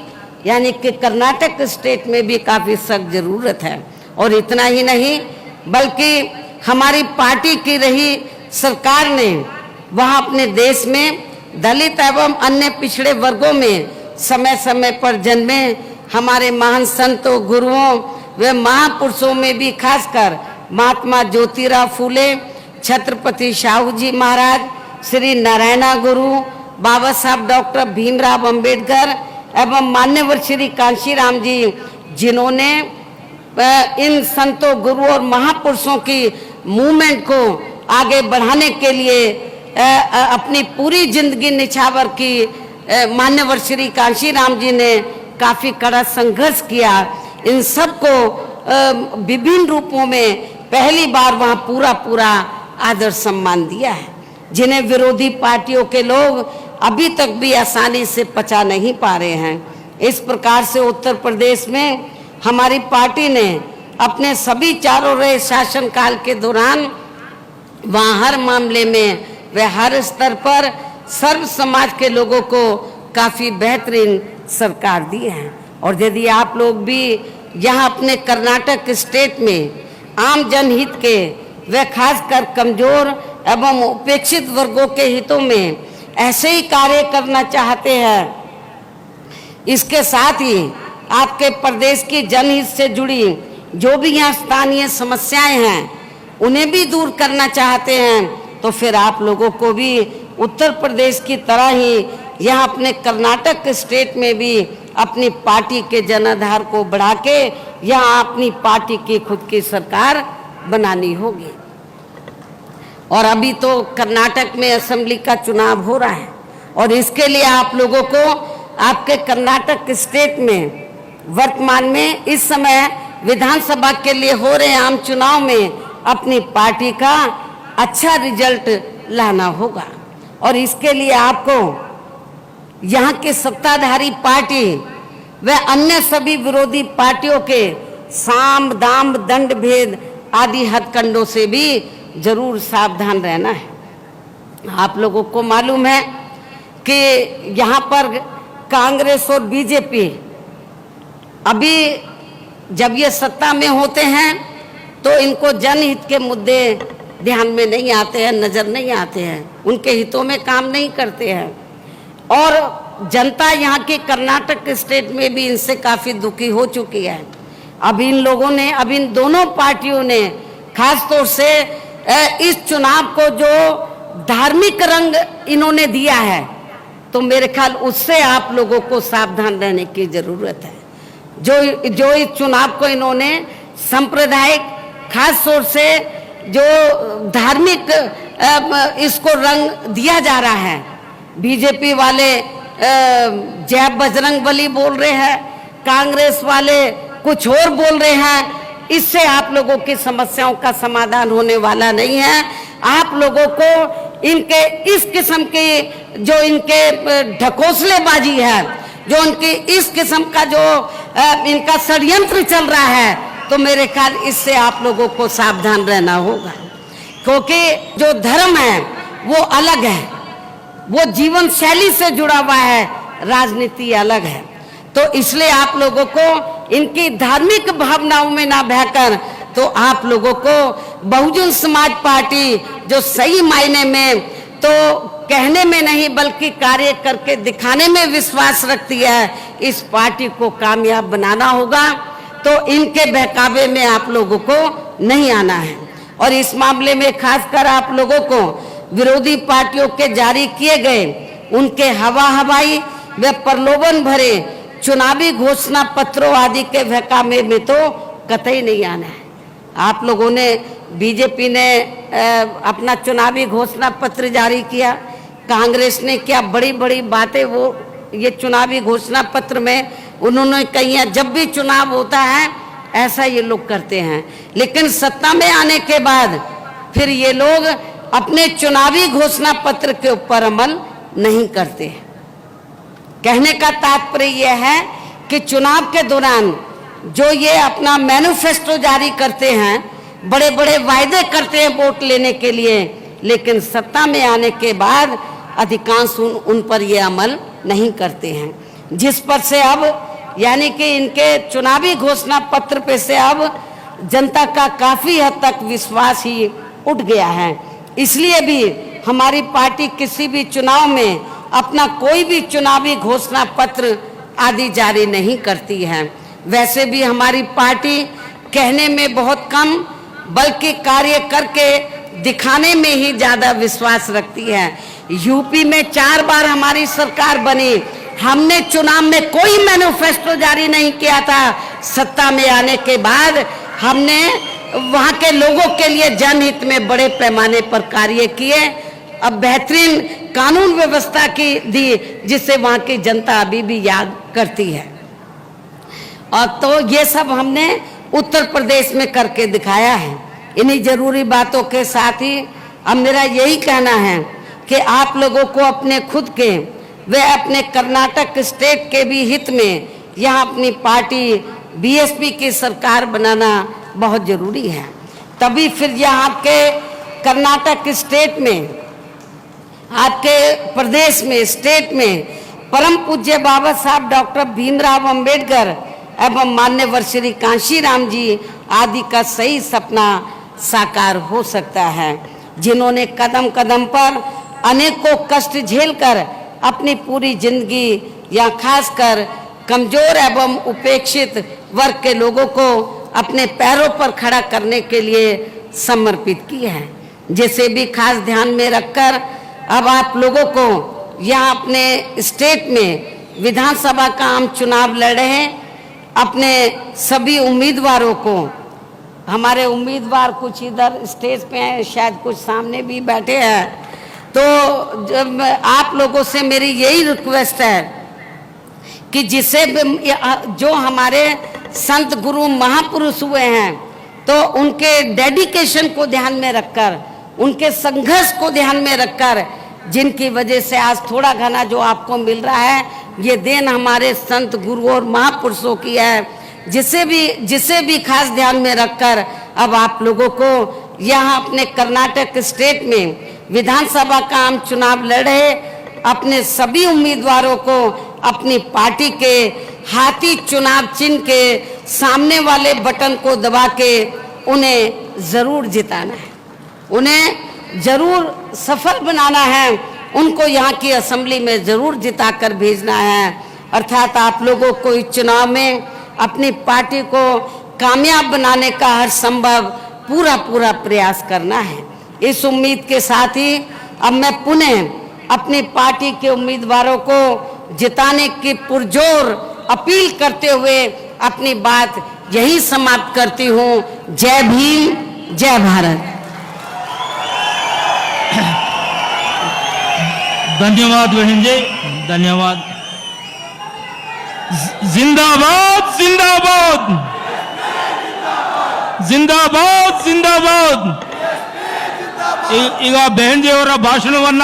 [SPEAKER 3] यानी कि कर्नाटक स्टेट में भी काफ़ी सख्त ज़रूरत है। और इतना ही नहीं, बल्कि हमारी पार्टी की रही सरकार ने वहाँ अपने देश में दलित एवं अन्य पिछड़े वर्गों में समय समय पर जन्मे हमारे महान संतों, गुरुओं व महापुरुषों में भी खासकर महात्मा ज्योतिराव फूले, छत्रपति शाहू जी महाराज, श्री नारायणा गुरु, बाबा साहब डॉक्टर भीमराव अंबेडकर एवं मान्यवर श्री कांशीराम जी, जिन्होंने इन संतों, गुरु और महापुरुषों की मूवमेंट को आगे बढ़ाने के लिए अपनी पूरी जिंदगी निछावर की, मान्यवर श्री कांशीराम जी ने काफ़ी कड़ा संघर्ष किया। इन सबको विभिन्न रूपों में पहली बार वहाँ पूरा आदर सम्मान दिया है, जिन्हें विरोधी पार्टियों के लोग अभी तक भी आसानी से पचा नहीं पा रहे हैं। इस प्रकार से उत्तर प्रदेश में हमारी पार्टी ने अपने सभी चारों रहे शासनकाल के दौरान वहाँ हर मामले में व हर स्तर पर सर्व समाज के लोगों को काफ़ी बेहतरीन सरकार दी है। और यदि आप लोग भी यहाँ अपने कर्नाटक स्टेट में आम जनहित के व खासकर कमजोर एवं उपेक्षित वर्गों के हितों में ऐसे ही कार्य करना चाहते हैं, इसके साथ ही आपके प्रदेश की जनहित से जुड़ी जो भी यहाँ स्थानीय समस्याएं हैं उन्हें भी दूर करना चाहते हैं, तो फिर आप लोगों को भी उत्तर प्रदेश की तरह ही यहाँ अपने कर्नाटक स्टेट में भी अपनी पार्टी के जनाधार को बढ़ा के यहाँ अपनी पार्टी की खुद की सरकार बनानी होगी। और अभी तो कर्नाटक में असेंबली का चुनाव हो रहा है और इसके लिए आप लोगों को आपके कर्नाटक स्टेट में वर्तमान में इस समय विधानसभा के लिए हो रहे आम चुनाव में अपनी पार्टी का अच्छा रिजल्ट लाना होगा। और इसके लिए आपको यहाँ की सत्ताधारी पार्टी व अन्य सभी विरोधी पार्टियों के साम दाम दंड भेद आदि हथकंडों से भी जरूर सावधान रहना है। आप लोगों को मालूम है कि यहाँ पर कांग्रेस और बीजेपी अभी जब ये सत्ता में होते हैं तो इनको जनहित के मुद्दे ध्यान में नहीं आते हैं, नजर नहीं आते हैं, उनके हितों में काम नहीं करते हैं। और जनता यहाँ की कर्नाटक स्टेट में भी इनसे काफी दुखी हो चुकी है। अब इन लोगों ने, अब इन दोनों पार्टियों ने खास तौर से इस चुनाव को जो धार्मिक रंग इन्होंने दिया है, तो मेरे ख्याल उससे आप लोगों को सावधान रहने की जरूरत है। जो इस चुनाव को इन्होंने सांप्रदायिक, खास तौर से जो धार्मिक इसको रंग दिया जा रहा है। बीजेपी वाले जय बजरंगबली बोल रहे हैं, कांग्रेस वाले कुछ और बोल रहे हैं। इससे आप लोगों की समस्याओं का समाधान होने वाला नहीं है। आप लोगों को इनके इस किस्म की जो इनके ढकोसलेबाजी है, जो उनकी इस किस्म का जो इनका षड्यंत्र चल रहा है, तो मेरे ख्याल इससे आप लोगों को सावधान रहना होगा। क्योंकि जो धर्म है वो अलग है, वो जीवन शैली से जुड़ा हुआ है, राजनीति अलग है। तो इसलिए आप लोगों को इनकी धार्मिक भावनाओं में ना बहकर, तो आप लोगों को बहुजन समाज पार्टी जो सही मायने में तो कहने में नहीं बल्कि कार्य करके दिखाने में विश्वास रखती है, इस पार्टी को कामयाब बनाना होगा। तो इनके बहकावे में आप लोगों को नहीं आना है। और इस मामले में खासकर आप लोगों को विरोधी पार्टियों के जारी किए गए उनके हवाई व प्रलोभन भरे चुनावी घोषणा पत्रों आदि के बहकावे में तो कतई नहीं आना है। आप लोगों ने, बीजेपी ने अपना चुनावी घोषणा पत्र जारी किया, कांग्रेस ने क्या बड़ी बड़ी बातें वो ये चुनावी घोषणा पत्र में उन्होंने कही है। जब भी चुनाव होता है ऐसा ये लोग करते हैं, लेकिन सत्ता में आने के बाद फिर ये लोग अपने चुनावी घोषणा पत्र के ऊपर अमल नहीं करते। कहने का तात्पर्य यह है कि चुनाव के दौरान जो ये अपना मैनिफेस्टो जारी करते हैं, बड़े बड़े वायदे करते हैं वोट लेने के लिए, लेकिन सत्ता में आने के बाद अधिकांश उन पर ये अमल नहीं करते हैं। जिस पर से अब यानी कि इनके चुनावी घोषणा पत्र पे से अब जनता का काफी हद तक विश्वास ही उठ गया है। इसलिए भी हमारी पार्टी किसी भी चुनाव में अपना कोई भी चुनावी घोषणा पत्र आदि जारी नहीं करती है। वैसे भी हमारी पार्टी कहने में बहुत कम बल्कि कार्य करके दिखाने में ही ज्यादा विश्वास रखती है। यूपी में 4 बार हमारी सरकार बनी, हमने चुनाव में कोई मैनिफेस्टो जारी नहीं किया था। सत्ता में आने के बाद हमने वहां के लोगों के लिए जनहित में बड़े पैमाने पर कार्य किए। अब बेहतरीन कानून व्यवस्था की दी, जिससे वहां की जनता अभी भी याद करती है। और तो ये सब हमने उत्तर प्रदेश में करके दिखाया है। इन्हीं जरूरी बातों के साथ ही अब मेरा यही कहना है कि आप लोगों को अपने खुद के व अपने कर्नाटक स्टेट के भी हित में यहाँ अपनी पार्टी बीएसपी की सरकार बनाना बहुत जरूरी है। तभी फिर यहाँ आपके कर्नाटक स्टेट में, आपके प्रदेश में, स्टेट में परम पूज्य बाबा साहब डॉक्टर भीमराव अंबेडकर एवं मान्यवर श्री कांशीराम जी आदि का सही सपना साकार हो सकता है, जिन्होंने कदम कदम पर अनेकों कष्ट झेलकर अपनी पूरी जिंदगी या खासकर कमजोर एवं उपेक्षित वर्ग के लोगों को अपने पैरों पर खड़ा करने के लिए समर्पित की है। जिसे भी खास ध्यान में रखकर अब आप लोगों को यहाँ अपने स्टेट में विधानसभा का आम चुनाव लड़ रहे हैं। अपने सभी उम्मीदवारों को, हमारे उम्मीदवार कुछ इधर स्टेज पे हैं, शायद कुछ सामने भी बैठे हैं, तो जब आप लोगों से मेरी यही रिक्वेस्ट है कि जिसे जो हमारे संत गुरु महापुरुष हुए हैं, तो उनके डेडिकेशन को ध्यान में रखकर, उनके संघर्ष को ध्यान में रखकर, जिनकी वजह से आज थोड़ा घना जो आपको मिल रहा है, ये देन हमारे संत गुरु और महापुरुषों की है। जिसे भी खास ध्यान में रखकर अब आप लोगों को यहाँ अपने कर्नाटक स्टेट में विधानसभा का आम चुनाव लड़े, अपने सभी उम्मीदवारों को अपनी पार्टी के हाथी चुनाव चिन्ह के सामने वाले बटन को दबा के उन्हें जरूर जिताना है, उन्हें जरूर सफल बनाना है, उनको यहाँ की असेंबली में जरूर जिताकर भेजना है। अर्थात आप लोगों को इस चुनाव में अपनी पार्टी को कामयाब बनाने का हर संभव पूरा प्रयास करना है। इस उम्मीद के साथ ही अब मैं पुनः अपनी पार्टी के उम्मीदवारों को जिताने की पुरजोर अपील करते हुए अपनी बात यही समाप्त करती हूँ। जय भीम, जय भारत।
[SPEAKER 1] धन्यवाद बहन जी, धन्यवाद। जिंदाबाद जिंदाबाद जिंदाबाद जिंदाबाद। ಈಗ ಬೆಹಂಜಿಯವರ ಭಾಷಣವನ್ನ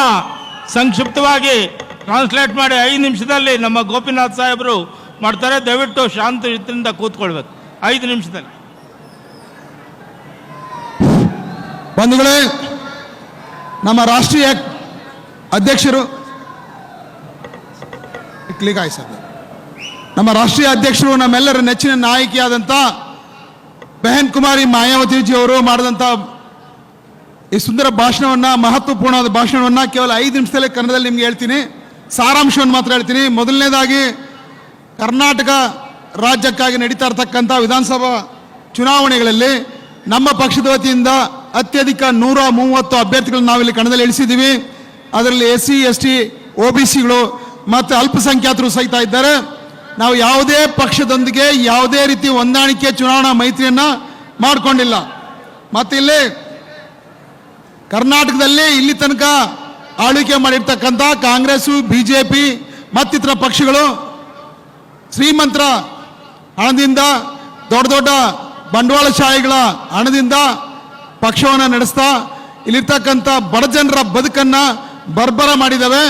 [SPEAKER 1] ಸಂಕ್ಷಿಪ್ತವಾಗಿ ಟ್ರಾನ್ಸ್ಲೇಟ್ ಮಾಡಿ 5 ನಿಮಿಷದಲ್ಲಿ ನಮ್ಮ ಗೋಪಿನಾಥ್ ಸಾಹೇಬರು ಮಾಡ್ತಾರೆ. ದಯವಿಟ್ಟು ಶಾಂತಿಯಿಂದ ಕೂತ್ಕೊಳ್ಬೇಕು 5 ನಿಮಿಷದಲ್ಲಿ.
[SPEAKER 2] ಬಂಧುಗಳೇ, ನಮ್ಮ ರಾಷ್ಟ್ರೀಯ ಅಧ್ಯಕ್ಷರು ನಮ್ಮ ರಾಷ್ಟ್ರೀಯ ಅಧ್ಯಕ್ಷರು, ನಮ್ಮೆಲ್ಲರ ನೆಚ್ಚಿನ ನಾಯಕಿಯಾದಂಥ ಬೆಹನ್ ಕುಮಾರಿ ಮಾಯಾವತಿಜಿ ಅವರು ಮಾಡಿದಂಥ ಈ ಸುಂದರ ಭಾಷಣವನ್ನು, ಮಹತ್ವಪೂರ್ಣವಾದ ಭಾಷಣವನ್ನು ಕೇವಲ 5 ನಿಮಿಷದಲ್ಲೇ ಕನ್ನಡದಲ್ಲಿ ನಿಮ್ಗೆ ಹೇಳ್ತೀನಿ. ಸಾರಾಂಶವನ್ನು ಮಾತ್ರ ಹೇಳ್ತೀನಿ. ಮೊದಲನೇದಾಗಿ, ಕರ್ನಾಟಕ ರಾಜ್ಯಕ್ಕಾಗಿ ನಡೀತಾ ಇರತಕ್ಕಂಥ ವಿಧಾನಸಭಾ ಚುನಾವಣೆಗಳಲ್ಲಿ ನಮ್ಮ ಪಕ್ಷದ ವತಿಯಿಂದ ಅತ್ಯಧಿಕ 130 ಅಭ್ಯರ್ಥಿಗಳನ್ನು ನಾವಿಲ್ಲಿ ಕಣದಲ್ಲಿ ಇಳಿಸಿದ್ದೀವಿ. ಅದರಲ್ಲಿ SC ST OBCಗಳು ಮತ್ತು ಅಲ್ಪಸಂಖ್ಯಾತರು ಸಹಿತ ಇದ್ದಾರೆ. ನಾವು ಯಾವುದೇ ಪಕ್ಷದೊಂದಿಗೆ ಯಾವುದೇ ರೀತಿ ಹೊಂದಾಣಿಕೆ ಚುನಾವಣಾ ಮೈತ್ರಿಯನ್ನು ಮಾಡಿಕೊಂಡಿಲ್ಲ. ಮತ್ತು ಇಲ್ಲಿ ಕರ್ನಾಟಕದಲ್ಲಿ ಇಲ್ಲಿ ತನಕ ಆಳ್ವಿಕೆ ಮಾಡಿರ್ತಕ್ಕಂಥ ಕಾಂಗ್ರೆಸ್ಸು, BJP ಮತ್ತಿತರ ಪಕ್ಷಗಳು ಶ್ರೀಮಂತರ ಹಣದಿಂದ, ದೊಡ್ಡ ದೊಡ್ಡ ಬಂಡವಾಳಶಾಹಿಗಳ ಹಣದಿಂದ ಪಕ್ಷವನ್ನು ನಡೆಸ್ತಾ ಇಲ್ಲಿರ್ತಕ್ಕಂಥ ಬಡ ಜನರ ಬದುಕನ್ನು ಬರ್ಬರ ಮಾಡಿದ್ದಾವೆ.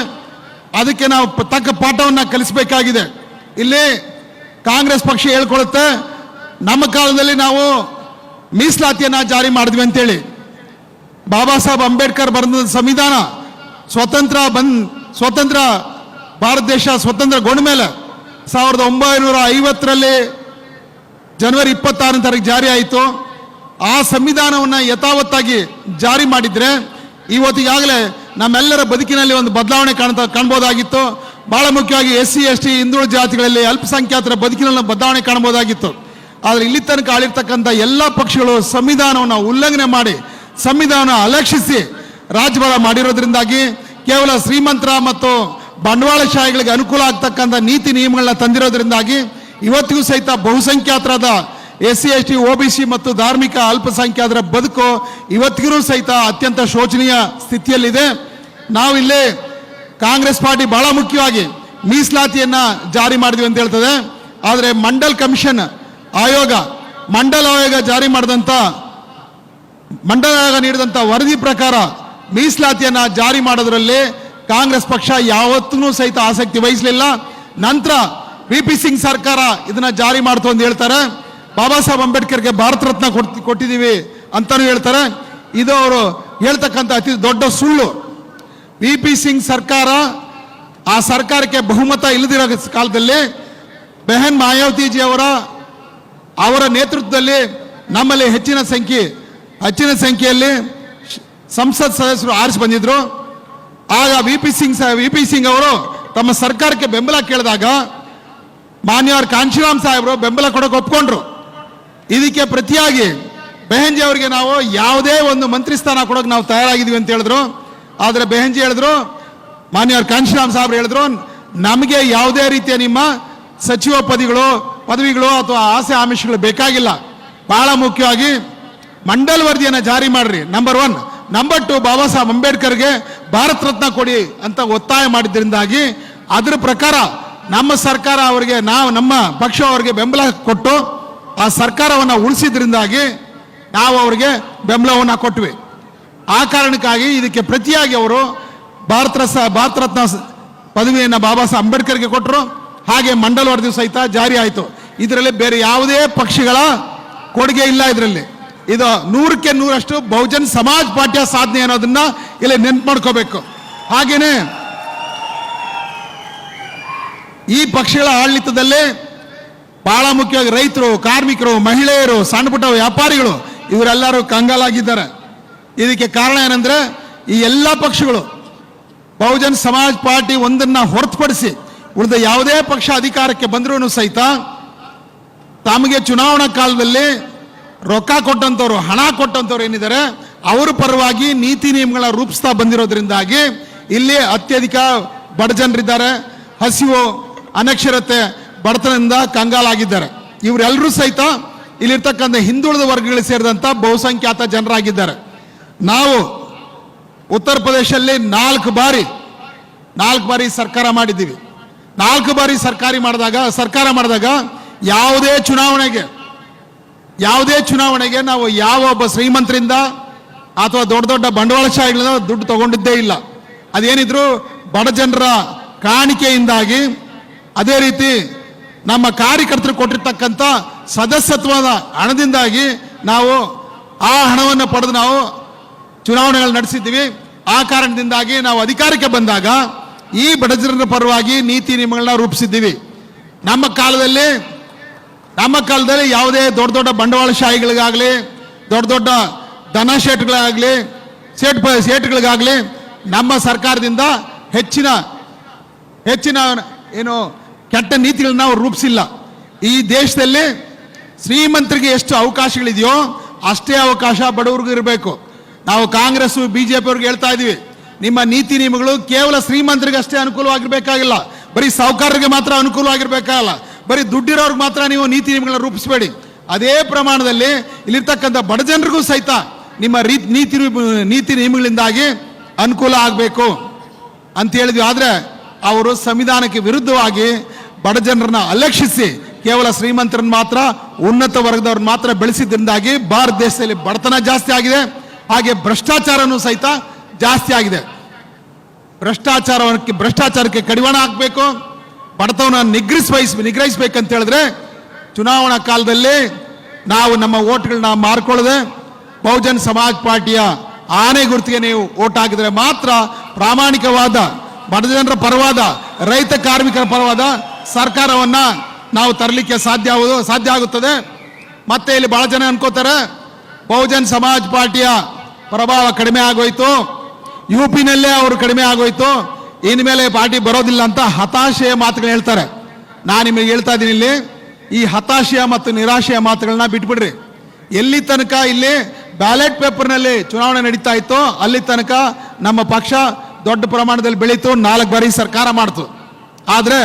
[SPEAKER 2] ಅದಕ್ಕೆ ನಾವು ತಕ್ಕ ಪಾಠವನ್ನು ಕಲಿಸಬೇಕಾಗಿದೆ. ಇಲ್ಲಿ ಕಾಂಗ್ರೆಸ್ ಪಕ್ಷ ಹೇಳ್ಕೊಳ್ಳುತ್ತೆ, ನಮ್ಮ ಕಾಲದಲ್ಲಿ ನಾವು ಮೀಸಲಾತಿಯನ್ನು ಜಾರಿ ಮಾಡಿದ್ವಿ ಅಂತೇಳಿ. ಬಾಬಾ ಸಾಹೇಬ್ ಅಂಬೇಡ್ಕರ್ ಬರೆದ ಸಂವಿಧಾನ ಸ್ವತಂತ್ರ ಭಾರತ ದೇಶ ಸ್ವತಂತ್ರಗೊಂಡ ಮೇಲೆ 1950ರಲ್ಲಿ ಜನವರಿ 26ನೇ ತಾರೀಕು ಜಾರಿ ಆಯಿತು. ಆ ಸಂವಿಧಾನವನ್ನು ಯಥಾವತ್ತಾಗಿ ಜಾರಿ ಮಾಡಿದರೆ ಇವತ್ತಿಗಾಗಲೇ ನಮ್ಮೆಲ್ಲರ ಬದುಕಿನಲ್ಲಿ ಒಂದು ಬದಲಾವಣೆ ಕಾಣ್ಬೋದಾಗಿತ್ತು. ಬಹಳ ಮುಖ್ಯವಾಗಿ SC ST ಹಿಂದುಳಿದ ಜಾತಿಗಳಲ್ಲಿ ಅಲ್ಪಸಂಖ್ಯಾತರ ಬದುಕಿನಲ್ಲಿ ಬದಲಾವಣೆ ಕಾಣ್ಬೋದಾಗಿತ್ತು. ಆದರೆ ಇಲ್ಲಿ ತನಕ ಆಳಿರ್ತಕ್ಕಂಥ ಎಲ್ಲ ಪಕ್ಷಗಳು ಸಂವಿಧಾನವನ್ನು ಉಲ್ಲಂಘನೆ ಮಾಡಿ, ಸಂವಿಧಾನ ಅಲಕ್ಷಿಸಿ ರಾಜ್ಯಭಾರ ಮಾಡಿರೋದ್ರಿಂದಾಗಿ ಕೇವಲ ಶ್ರೀಮಂತರ ಮತ್ತು ಬಂಡವಾಳಶಾಹಿಗಳಿಗೆ ಅನುಕೂಲ ಆಗ್ತಕ್ಕಂಥ ನೀತಿ ನಿಯಮಗಳನ್ನ ತಂದಿರೋದ್ರಿಂದಾಗಿ ಇವತ್ತಿಗೂ ಸಹಿತ ಬಹುಸಂಖ್ಯಾತರಾದ SC ST OBC ಮತ್ತು ಧಾರ್ಮಿಕ ಅಲ್ಪಸಂಖ್ಯಾತರ ಬದುಕು ಇವತ್ತಿಗೂ ಸಹಿತ ಅತ್ಯಂತ ಶೋಚನೀಯ ಸ್ಥಿತಿಯಲ್ಲಿದೆ. ನಾವಿಲ್ಲಿ ಕಾಂಗ್ರೆಸ್ ಪಾರ್ಟಿ ಬಹಳ ಮುಖ್ಯವಾಗಿ ಮೀಸಲಾತಿಯನ್ನು ಜಾರಿ ಮಾಡಿದ್ವಿ ಅಂತ ಹೇಳ್ತದೆ. ಆದರೆ ಮಂಡಲ್ ಆಯೋಗ ಜಾರಿ ಮಾಡಿದಂಥ ಮಂಡಲ ಆಯೋಗ ನೀಡಿದಂಥ ವರದಿ ಪ್ರಕಾರ ಮೀಸಲಾತಿಯನ್ನು ಜಾರಿ ಮಾಡೋದ್ರಲ್ಲಿ ಕಾಂಗ್ರೆಸ್ ಪಕ್ಷ ಯಾವತ್ತೂ ಸಹಿತ ಆಸಕ್ತಿ ವಹಿಸಲಿಲ್ಲ. ನಂತರ VP ಸಿಂಗ್ ಸರ್ಕಾರ ಇದನ್ನ ಜಾರಿ ಮಾಡ್ತು ಅಂತ ಹೇಳ್ತಾರೆ. ಬಾಬಾ ಸಾಹೇಬ್ ಅಂಬೇಡ್ಕರ್ಗೆ ಭಾರತ ರತ್ನ ಕೊಟ್ಟಿದ್ದೀವಿ ಅಂತಾನು ಹೇಳ್ತಾರೆ. ಇದು ಅವರು ಹೇಳ್ತಕ್ಕಂಥ ಅತಿ ದೊಡ್ಡ ಸುಳ್ಳು. VP ಸಿಂಗ್ ಸರ್ಕಾರ, ಆ ಸರ್ಕಾರಕ್ಕೆ ಬಹುಮತ ಇಲ್ಲದಿರೋ ಕಾಲದಲ್ಲಿ ಬೆಹನ್ ಮಾಯಾವತಿಜಿ ಅವರ ನೇತೃತ್ವದಲ್ಲಿ ನಮ್ಮಲ್ಲಿ ಹೆಚ್ಚಿನ ಸಂಖ್ಯೆಯಲ್ಲಿ ಸಂಸತ್ ಸದಸ್ಯರು ಆರಿಸಿ ಬಂದಿದ್ರು. ಆಗ VP ಸಿಂಗ್ ಅವರು ತಮ್ಮ ಸರ್ಕಾರಕ್ಕೆ ಬೆಂಬಲ ಕೇಳಿದಾಗ ಮಾನ್ಯವರು ಕಾಂಶಿರಾಮ್ ಸಾಹೇಬರು ಬೆಂಬಲ ಕೊಡೋಕೆ ಒಪ್ಕೊಂಡ್ರು. ಇದಕ್ಕೆ ಪ್ರತಿಯಾಗಿ ಬೆಹನ್ಜಿ ಅವರಿಗೆ ನಾವು ಯಾವುದೇ ಒಂದು ಮಂತ್ರಿ ಸ್ಥಾನ ಕೊಡೋಕೆ ನಾವು ತಯಾರಾಗಿದ್ದೀವಿ ಅಂತ ಹೇಳಿದ್ರು. ಆದರೆ ಬೆಹನ್ಜಿ ಹೇಳಿದ್ರು, ಮಾನ್ಯವರು ಕಾಂಶಿರಾಮ್ ಸಾಹೇಬರು ಹೇಳಿದ್ರು, ನಮಗೆ ಯಾವುದೇ ರೀತಿಯ ನಿಮ್ಮ ಸಚಿವ ಪದವಿಗಳು ಅಥವಾ ಆಸೆ ಆಮಿಷಗಳು ಬೇಕಾಗಿಲ್ಲ. ಬಹಳ ಮುಖ್ಯವಾಗಿ ಮಂಡಲ್ ವರದಿಯನ್ನು ಜಾರಿ ಮಾಡ್ರಿ, ನಂಬರ್ 1. ನಂಬರ್ 2, ಬಾಬಾ ಸಾಹೇಬ್ ಅಂಬೇಡ್ಕರ್ಗೆ ಭಾರತ ರತ್ನ ಕೊಡಿ ಅಂತ ಒತ್ತಾಯ ಮಾಡಿದ್ರಿಂದಾಗಿ ಅದರ ಪ್ರಕಾರ ನಮ್ಮ ಸರ್ಕಾರ ಅವರಿಗೆ, ನಮ್ಮ ಪಕ್ಷ ಅವರಿಗೆ ಬೆಂಬಲ ಕೊಟ್ಟು ಆ ಸರ್ಕಾರವನ್ನು ಉಳಿಸಿದ್ರಿಂದಾಗಿ ನಾವು ಅವರಿಗೆ ಬೆಂಬಲವನ್ನು ಕೊಟ್ವಿ. ಆ ಕಾರಣಕ್ಕಾಗಿ ಇದಕ್ಕೆ ಪ್ರತಿಯಾಗಿ ಅವರು ಭಾರತ ರತ್ನ ಪದವಿಯನ್ನು ಬಾಬಾ ಸಾಹೇಬ್ ಅಂಬೇಡ್ಕರ್ಗೆ ಕೊಟ್ಟರು. ಹಾಗೆ ಮಂಡಲ್ ವರದಿ ಸಹಿತ ಜಾರಿ ಆಯಿತು. ಇದರಲ್ಲಿ ಬೇರೆ ಯಾವುದೇ ಪಕ್ಷಗಳ ಕೊಡುಗೆ ಇಲ್ಲ ಇದರಲ್ಲಿ. ಇದು 100ಕ್ಕೆ 100ರಷ್ಟು ಬಹುಜನ್ ಸಮಾಜ್ ಪಾರ್ಟಿಯ ಸಾಧನೆ ಅನ್ನೋದನ್ನ ಇಲ್ಲಿ ನೆನ್ಪು ಮಾಡ್ಕೋಬೇಕು. ಹಾಗೇನೆ ಈ ಪಕ್ಷಗಳ ಆಡಳಿತದಲ್ಲೇ ಬಹಳ ಮುಖ್ಯವಾಗಿ ರೈತರು, ಕಾರ್ಮಿಕರು, ಮಹಿಳೆಯರು, ಸಣ್ಣ ಪುಟ್ಟ ವ್ಯಾಪಾರಿಗಳು ಇವರೆಲ್ಲರೂ ಕಂಗಾಲಾಗಿದ್ದಾರೆ. ಇದಕ್ಕೆ ಕಾರಣ ಏನಂದ್ರೆ ಈ ಎಲ್ಲ ಪಕ್ಷಗಳು ಬಹುಜನ್ ಸಮಾಜ್ ಪಾರ್ಟಿ ಒಂದನ್ನ ಹೊರತುಪಡಿಸಿ ಉಳಿದ ಯಾವುದೇ ಪಕ್ಷ ಅಧಿಕಾರಕ್ಕೆ ಬಂದರೂ ಸಹಿತ ತಮಗೆ ಚುನಾವಣಾ ಕಾಲದಲ್ಲಿ ರೊಕ್ಕ ಕೊಟ್ಟಂತವ್ರು, ಹಣ ಕೊಟ್ಟಂತವ್ರು ಏನಿದ್ದಾರೆ ಅವರ ಪರವಾಗಿ ನೀತಿ ನಿಯಮಗಳ ರೂಪಿಸ್ತಾ ಬಂದಿರೋದ್ರಿಂದಾಗಿ ಇಲ್ಲಿ ಅತ್ಯಧಿಕ ಬಡ ಜನರಿದ್ದಾರೆ, ಹಸಿವು, ಅನಕ್ಷರತೆ, ಬಡತನದಿಂದ ಕಂಗಾಲಾಗಿದ್ದಾರೆ. ಇವರೆಲ್ಲರೂ ಸಹಿತ ಇಲ್ಲಿರ್ತಕ್ಕಂಥ ಹಿಂದುಳಿದ ವರ್ಗಗಳಿಗೆ ಸೇರಿದಂಥ ಬಹುಸಂಖ್ಯಾತ ಜನರಾಗಿದ್ದಾರೆ. ನಾವು ಉತ್ತರ ಪ್ರದೇಶದಲ್ಲಿ 4 ಬಾರಿ ಸರ್ಕಾರ ಮಾಡಿದ್ದೀವಿ. 4 ಬಾರಿ ಸರ್ಕಾರ ಮಾಡಿದಾಗ ಯಾವುದೇ ಚುನಾವಣೆಗೆ ನಾವು ಯಾವ ಒಬ್ಬ ಶ್ರೀಮಂತರಿಂದ ಅಥವಾ ದೊಡ್ಡ ದೊಡ್ಡ ಬಂಡವಾಳಶಾಹಿಗಳಿಂದ ದುಡ್ಡು ತಗೊಂಡಿದ್ದೇ ಇಲ್ಲ. ಅದೇನಿದ್ರು ಬಡ ಜನರ ಕಾಣಿಕೆಯಿಂದಾಗಿ, ಅದೇ ರೀತಿ ನಮ್ಮ ಕಾರ್ಯಕರ್ತರು ಕೊಟ್ಟಿರ್ತಕ್ಕಂಥ ಸದಸ್ಯತ್ವದ ಹಣದಿಂದಾಗಿ ನಾವು ಆ ಹಣವನ್ನು ಪಡೆದು ನಾವು ಚುನಾವಣೆಗಳು ನಡೆಸಿದ್ದೀವಿ. ಆ ಕಾರಣದಿಂದಾಗಿ ನಾವು ಅಧಿಕಾರಕ್ಕೆ ಬಂದಾಗ ಈ ಬಡಜನರ ಪರವಾಗಿ ನೀತಿ ನಿಯಮಗಳನ್ನ ರೂಪಿಸಿದ್ದೀವಿ. ನಮ್ಮ ಕಾಲದಲ್ಲಿ ಯಾವುದೇ ದೊಡ್ಡ ದೊಡ್ಡ ಬಂಡವಾಳಶಾಹಿಗಳಿಗಾಗಲಿ, ದೊಡ್ಡ ದೊಡ್ಡ ಧನಶೇಟ್ಗಳಾಗಲಿ, ಸೇಟ್ಗಳಿಗಾಗಲಿ ನಮ್ಮ ಸರ್ಕಾರದಿಂದ ಹೆಚ್ಚಿನ ಏನು ಕೆಟ್ಟ ನೀತಿಗಳನ್ನ ನಾವು ರೂಪಿಸಿಲ್ಲ. ಈ ದೇಶದಲ್ಲಿ ಶ್ರೀಮಂತರಿಗೆ ಎಷ್ಟು ಅವಕಾಶಗಳಿದೆಯೋ ಅಷ್ಟೇ ಅವಕಾಶ ಬಡವರಿಗೂ ಇರಬೇಕು. ನಾವು ಕಾಂಗ್ರೆಸ್ ಬಿಜೆಪಿ ಅವ್ರಿಗೆ ಹೇಳ್ತಾ ಇದೀವಿ, ನಿಮ್ಮ ನೀತಿ ನಿಯಮಗಳು ಕೇವಲ ಶ್ರೀಮಂತರಿಗೆ ಅಷ್ಟೇ ಅನುಕೂಲವಾಗಿರ್ಬೇಕಾಗಿಲ್ಲ, ಬರೀ ಸಾಹುಕಾರರಿಗೆ ಮಾತ್ರ ಅನುಕೂಲವಾಗಿರ್ಬೇಕಾಗಲ್ಲ, ಬರೀ ದುಡ್ಡಿರೋರ್ಗೆ ಮಾತ್ರ ನೀವು ನೀತಿ ನಿಯಮಗಳನ್ನ ರೂಪಿಸಬೇಡಿ. ಅದೇ ಪ್ರಮಾಣದಲ್ಲಿ ಇಲ್ಲಿರ್ತಕ್ಕಂಥ ಬಡ ಜನರಿಗೂ ಸಹಿತ ನಿಮ್ಮ ನೀತಿ ನಿಯಮಗಳಿಂದಾಗಿ ಅನುಕೂಲ ಆಗಬೇಕು ಅಂತ ಹೇಳಿದ್ವಿ. ಆದರೆ ಅವರು ಸಂವಿಧಾನಕ್ಕೆ ವಿರುದ್ಧವಾಗಿ ಬಡ ಜನರನ್ನ ಅಲಕ್ಷಿಸಿ ಕೇವಲ ಶ್ರೀಮಂತರನ್ನ ಮಾತ್ರ, ಉನ್ನತ ವರ್ಗದವ್ರನ್ನ ಮಾತ್ರ ಬೆಳೆಸಿದ್ರಿಂದಾಗಿ ಭಾರತ ದೇಶದಲ್ಲಿ ಬಡತನ ಜಾಸ್ತಿ ಆಗಿದೆ. ಹಾಗೆ ಭ್ರಷ್ಟಾಚಾರನೂ ಸಹಿತ ಜಾಸ್ತಿ ಆಗಿದೆ. ಭ್ರಷ್ಟಾಚಾರಕ್ಕೆ ಕಡಿವಾಣ ಹಾಕಬೇಕು, ಬಡತನ ನಿಗ್ರಹಿಸಬೇಕಂತ ಹೇಳಿದ್ರೆ ಚುನಾವಣಾ ಕಾಲದಲ್ಲಿ ನಾವು ನಮ್ಮ ಓಟ್ಗಳನ್ನ ಮಾರ್ಕೊಳ್ಳದೆ ಬಹುಜನ್ ಸಮಾಜ್ ಪಾರ್ಟಿಯ ಆನೆ ಗುರುತಿಗೆ ನೀವು ಓಟ್ ಹಾಕಿದ್ರೆ ಮಾತ್ರ ಪ್ರಾಮಾಣಿಕವಾದ ಬಡಜನರ ಪರವಾದ, ರೈತ ಕಾರ್ಮಿಕರ ಪರವಾದ ಸರ್ಕಾರವನ್ನ ನಾವು ತರಲಿಕ್ಕೆ ಸಾಧ್ಯ ಆಗುತ್ತದೆ. ಮತ್ತೆ ಇಲ್ಲಿ ಬಹಳ ಜನ ಅನ್ಕೋತಾರೆ ಬಹುಜನ್ ಸಮಾಜ್ ಪಾರ್ಟಿಯ ಪ್ರಭಾವ ಕಡಿಮೆ ಆಗೋಯ್ತು, ಯುಪಿನಲ್ಲೇ ಅವರು ಕಡಿಮೆ ಆಗೋಯ್ತು, ಇನ್ಮೇಲೆ ಪಾರ್ಟಿ ಬರೋದಿಲ್ಲ ಅಂತ ಹತಾಶೆಯ ಮಾತುಗಳು ಹೇಳ್ತಾರೆ. ನಾನು ನಿಮಗೆ ಹೇಳ್ತಾ ಇದ್ದೀನಿ, ಇಲ್ಲಿ ಈ ಹತಾಶೆಯ ಮತ್ತು ನಿರಾಶೆಯ ಮಾತುಗಳನ್ನ ಬಿಟ್ಬಿಡ್ರಿ. ಎಲ್ಲಿ ತನಕ ಇಲ್ಲಿ ಬ್ಯಾಲೆಟ್ ಪೇಪರ್ನಲ್ಲಿ ಚುನಾವಣೆ ನಡೀತಾ ಇತ್ತು ಅಲ್ಲಿ ತನಕ ನಮ್ಮ ಪಕ್ಷ ದೊಡ್ಡ ಪ್ರಮಾಣದಲ್ಲಿ ಬೆಳೀತು, 4 ಬಾರಿ ಸರ್ಕಾರ ಮಾಡ್ತು. ಆದರೆ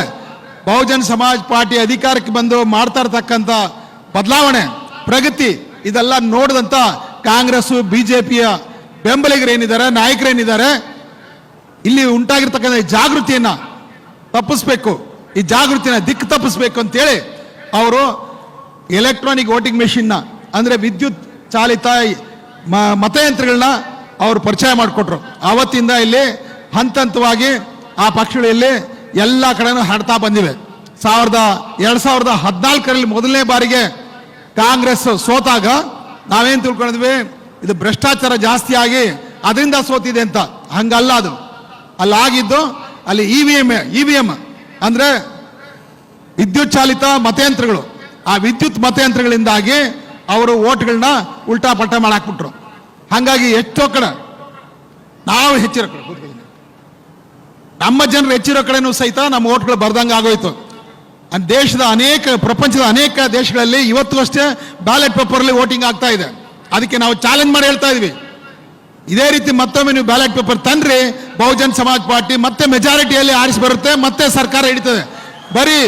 [SPEAKER 2] ಬಹುಜನ್ ಸಮಾಜ್ ಪಾರ್ಟಿ ಅಧಿಕಾರಕ್ಕೆ ಬಂದು ಮಾಡ್ತಾ ಇರ್ತಕ್ಕಂಥ ಬದಲಾವಣೆ, ಪ್ರಗತಿ ಇದೆಲ್ಲ ನೋಡಿದಂಥ ಕಾಂಗ್ರೆಸ್ ಬಿಜೆಪಿಯ ಬೆಂಬಲಿಗರೇನಿದ್ದಾರೆ, ನಾಯಕರೇನಿದ್ದಾರೆ, ಇಲ್ಲಿ ಉಂಟಾಗಿರ್ತಕ್ಕಂಥ ಜಾಗೃತಿಯನ್ನ ತಪ್ಪಿಸ್ಬೇಕು, ಈ ಜಾಗೃತಿನ ದಿಕ್ಕು ತಪ್ಪಿಸ್ಬೇಕು ಅಂತೇಳಿ ಅವರು ಎಲೆಕ್ಟ್ರಾನಿಕ್ ವೋಟಿಂಗ್ ಮೆಷಿನ್ನ ಅಂದರೆ ವಿದ್ಯುತ್ ಚಾಲಿತ ಮತಯಂತ್ರಗಳನ್ನ ಅವರು ಪರಿಚಯ ಮಾಡಿಕೊಟ್ರು. ಆವತ್ತಿಂದ ಇಲ್ಲಿ ಹಂತವಾಗಿ ಆ ಪಕ್ಷಗಳಲ್ಲಿ ಎಲ್ಲ ಕಡೆನೂ ಹರಡ್ತಾ ಬಂದಿವೆ. 2014ರಲ್ಲಿ ಮೊದಲನೇ ಬಾರಿಗೆ ಕಾಂಗ್ರೆಸ್ ಸೋತಾಗ ನಾವೇನು ತಿಳ್ಕೊಂಡಿದ್ವಿ, ಇದು ಭ್ರಷ್ಟಾಚಾರ ಜಾಸ್ತಿ ಆಗಿ ಅದರಿಂದ ಸೋತಿದೆ ಅಂತ. ಹಂಗಲ್ಲ, ಅದು ಅಲ್ಲಾಗಿದ್ದು ಅಲ್ಲಿ ಇವಿಎಂ ಅಂದ್ರೆ ವಿದ್ಯುತ್ ಚಾಲಿತ ಮತಯಂತ್ರಗಳು, ಆ ವಿದ್ಯುತ್ ಮತಯಂತ್ರಗಳಿಂದಾಗಿ ಅವರು ಓಟ್ಗಳನ್ನ ಉಲ್ಟಾ ಪಲ್ಟಾ ಮಾಡಾಕ್ಬಿಟ್ರು. ಹಾಗಾಗಿ ಎಷ್ಟೋ ಕಡೆ ನಾವು ಹೆಚ್ಚಿರೋ ಕಡೆ, ನಮ್ಮ ಜನರು ಹೆಚ್ಚಿರೋ ಕಡೆನೂ ಸಹಿತ ನಮ್ಮ ಓಟ್ಗಳು ಬರ್ದಂಗೆ ಆಗೋಯ್ತು. ಪ್ರಪಂಚದ ಅನೇಕ ದೇಶಗಳಲ್ಲಿ ಇವತ್ತು ಅಷ್ಟೇ ಬ್ಯಾಲೆಟ್ ಪೇಪರ್ಲಿ ವೋಟಿಂಗ್ ಆಗ್ತಾ ಇದೆ. ಅದಕ್ಕೆ ನಾವು ಚಾಲೆಂಜ್ ಮಾಡಿ ಹೇಳ್ತಾ ಇದೀವಿ, ಇದೇ ರೀತಿ ಮತ್ತೊಮ್ಮೆ ನೀವು ಬ್ಯಾಲೆಟ್ ಪೇಪರ್ ತಂದ್ರಿ, ಬಹುಜನ್ ಸಮಾಜ್ ಪಾರ್ಟಿ ಮತ್ತೆ ಮೆಜಾರಿಟಿಯಲ್ಲಿ ಆರಿಸಿ ಬರುತ್ತೆ, ಮತ್ತೆ ಸರ್ಕಾರ ಹಿಡಿತದೆ. ಬರೀ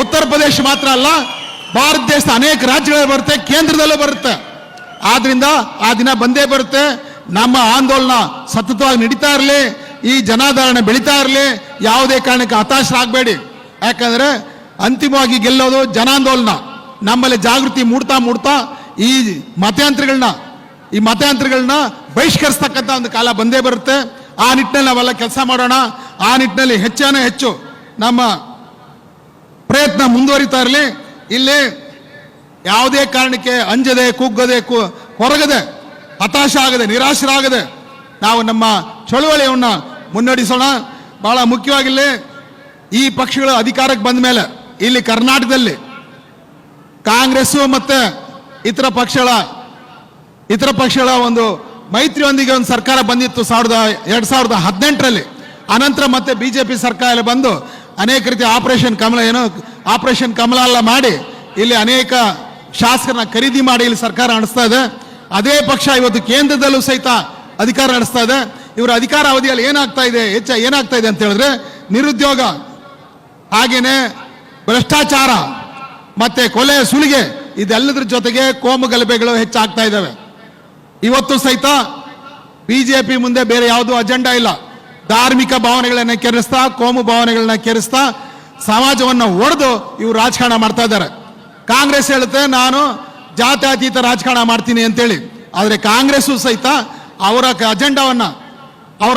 [SPEAKER 2] ಉತ್ತರ ಪ್ರದೇಶ ಮಾತ್ರ ಅಲ್ಲ, ಭಾರತ ದೇಶದ ಅನೇಕ ರಾಜ್ಯಗಳಲ್ಲಿ ಬರುತ್ತೆ, ಕೇಂದ್ರದಲ್ಲೂ ಬರುತ್ತೆ. ಆದ್ರಿಂದ ಆ ದಿನ ಬಂದೇ ಬರುತ್ತೆ. ನಮ್ಮ ಆಂದೋಲನ ಸತತವಾಗಿ ನಡೀತಾ ಇರಲಿ, ಈ ಜನಾಧಾರಣೆ ಬೆಳೀತಾ ಇರಲಿ, ಯಾವುದೇ ಕಾರಣಕ್ಕೆ ಹತಾಶರಾಗಬೇಡಿ. ಯಾಕಂದ್ರೆ ಅಂತಿಮವಾಗಿ ಗೆಲ್ಲೋದು ಜನಾಂದೋಲನ. ನಮ್ಮಲ್ಲಿ ಜಾಗೃತಿ ಮೂಡ್ತಾ ಈ ಮತಯಂತ್ರಗಳನ್ನ ಬಹಿಷ್ಕರಿಸ್ತಕ್ಕಂಥ ಒಂದು ಕಾಲ ಬಂದೇ ಬರುತ್ತೆ. ಆ ನಿಟ್ಟಿನಲ್ಲಿ ನಾವೆಲ್ಲ ಕೆಲಸ ಮಾಡೋಣ. ಆ ನಿಟ್ಟಿನಲ್ಲಿ ಹೆಚ್ಚು ನಮ್ಮ ಪ್ರಯತ್ನ ಮುಂದುವರಿತಾ ಇರಲಿ. ಇಲ್ಲಿ ಯಾವುದೇ ಕಾರಣಕ್ಕೆ ಅಂಜದೆ, ಕುಗ್ಗದೆ, ಕೊರಗದೆ, ಹತಾಶ ಆಗದೆ, ನಿರಾಶರಾಗದೆ ನಾವು ನಮ್ಮ ಚಳುವಳಿಯನ್ನ ಮುನ್ನಡೆಸೋಣ. ಬಹಳ ಮುಖ್ಯವಾಗಿಲ್ಲಿ ಈ ಪಕ್ಷಗಳು ಅಧಿಕಾರಕ್ಕೆ ಬಂದ ಮೇಲೆ ಇಲ್ಲಿ ಕರ್ನಾಟಕದಲ್ಲಿ ಕಾಂಗ್ರೆಸ್ಸು ಮತ್ತೆ ಇತರ ಪಕ್ಷಗಳ ಒಂದು ಮೈತ್ರಿಯೊಂದಿಗೆ ಒಂದು ಸರ್ಕಾರ ಬಂದಿತ್ತು 2018ರಲ್ಲಿ. ಅನಂತರ ಮತ್ತೆ ಬಿಜೆಪಿ ಸರ್ಕಾರ ಬಂದು ಅನೇಕ ರೀತಿಯ ಆಪರೇಷನ್ ಕಮಲ ಎಲ್ಲ ಮಾಡಿ ಇಲ್ಲಿ ಅನೇಕ ಶಾಸಕರನ್ನ ಖರೀದಿ ಮಾಡಿ ಇಲ್ಲಿ ಸರ್ಕಾರ ನಡೆಸ್ತಾ ಇದೆ. ಅದೇ ಪಕ್ಷ ಇವತ್ತು ಕೇಂದ್ರದಲ್ಲೂ ಸಹಿತ ಅಧಿಕಾರ ನಡೆಸ್ತಾ ಇದೆ. ಇವರ ಅಧಿಕಾರ ಅವಧಿಯಲ್ಲಿ ಏನಾಗ್ತಾ ಇದೆ ಅಂತ ಹೇಳಿದ್ರೆ ನಿರುದ್ಯೋಗ, ಹಾಗೇನೆ ಭ್ರಷ್ಟಾಚಾರ ಮತ್ತೆ ಕೊಲೆ ಸುಲಿಗೆ, ಇದೆಲ್ಲದ್ರ ಜೊತೆಗೆ ಕೋಮು ಗಲಭೆಗಳು ಹೆಚ್ಚಾಗ್ತಾ ಇದ್ದಾವೆ. ಇವತ್ತು ಸಹಿತ ಬಿಜೆಪಿ ಮುಂದೆ ಬೇರೆ ಯಾವುದೂ ಅಜೆಂಡಾ ಇಲ್ಲ. ಧಾರ್ಮಿಕ ಭಾವನೆಗಳನ್ನ ಕೆರಳಿಸ್ತಾ, ಕೋಮು ಭಾವನೆಗಳನ್ನ ಕೆರಳಿಸ್ತಾ ಸಮಾಜವನ್ನು ಒಡೆದು ಇವರು ರಾಜಕಾರಣ ಮಾಡ್ತಾ ಇದ್ದಾರೆ. ಕಾಂಗ್ರೆಸ್ ಹೇಳುತ್ತೆ ನಾನು ಜಾತ್ಯತೀತ ರಾಜಕಾರಣ ಮಾಡ್ತೀನಿ ಅಂತೇಳಿ. ಆದರೆ ಕಾಂಗ್ರೆಸ್ಸು ಸಹಿತ ಅವರ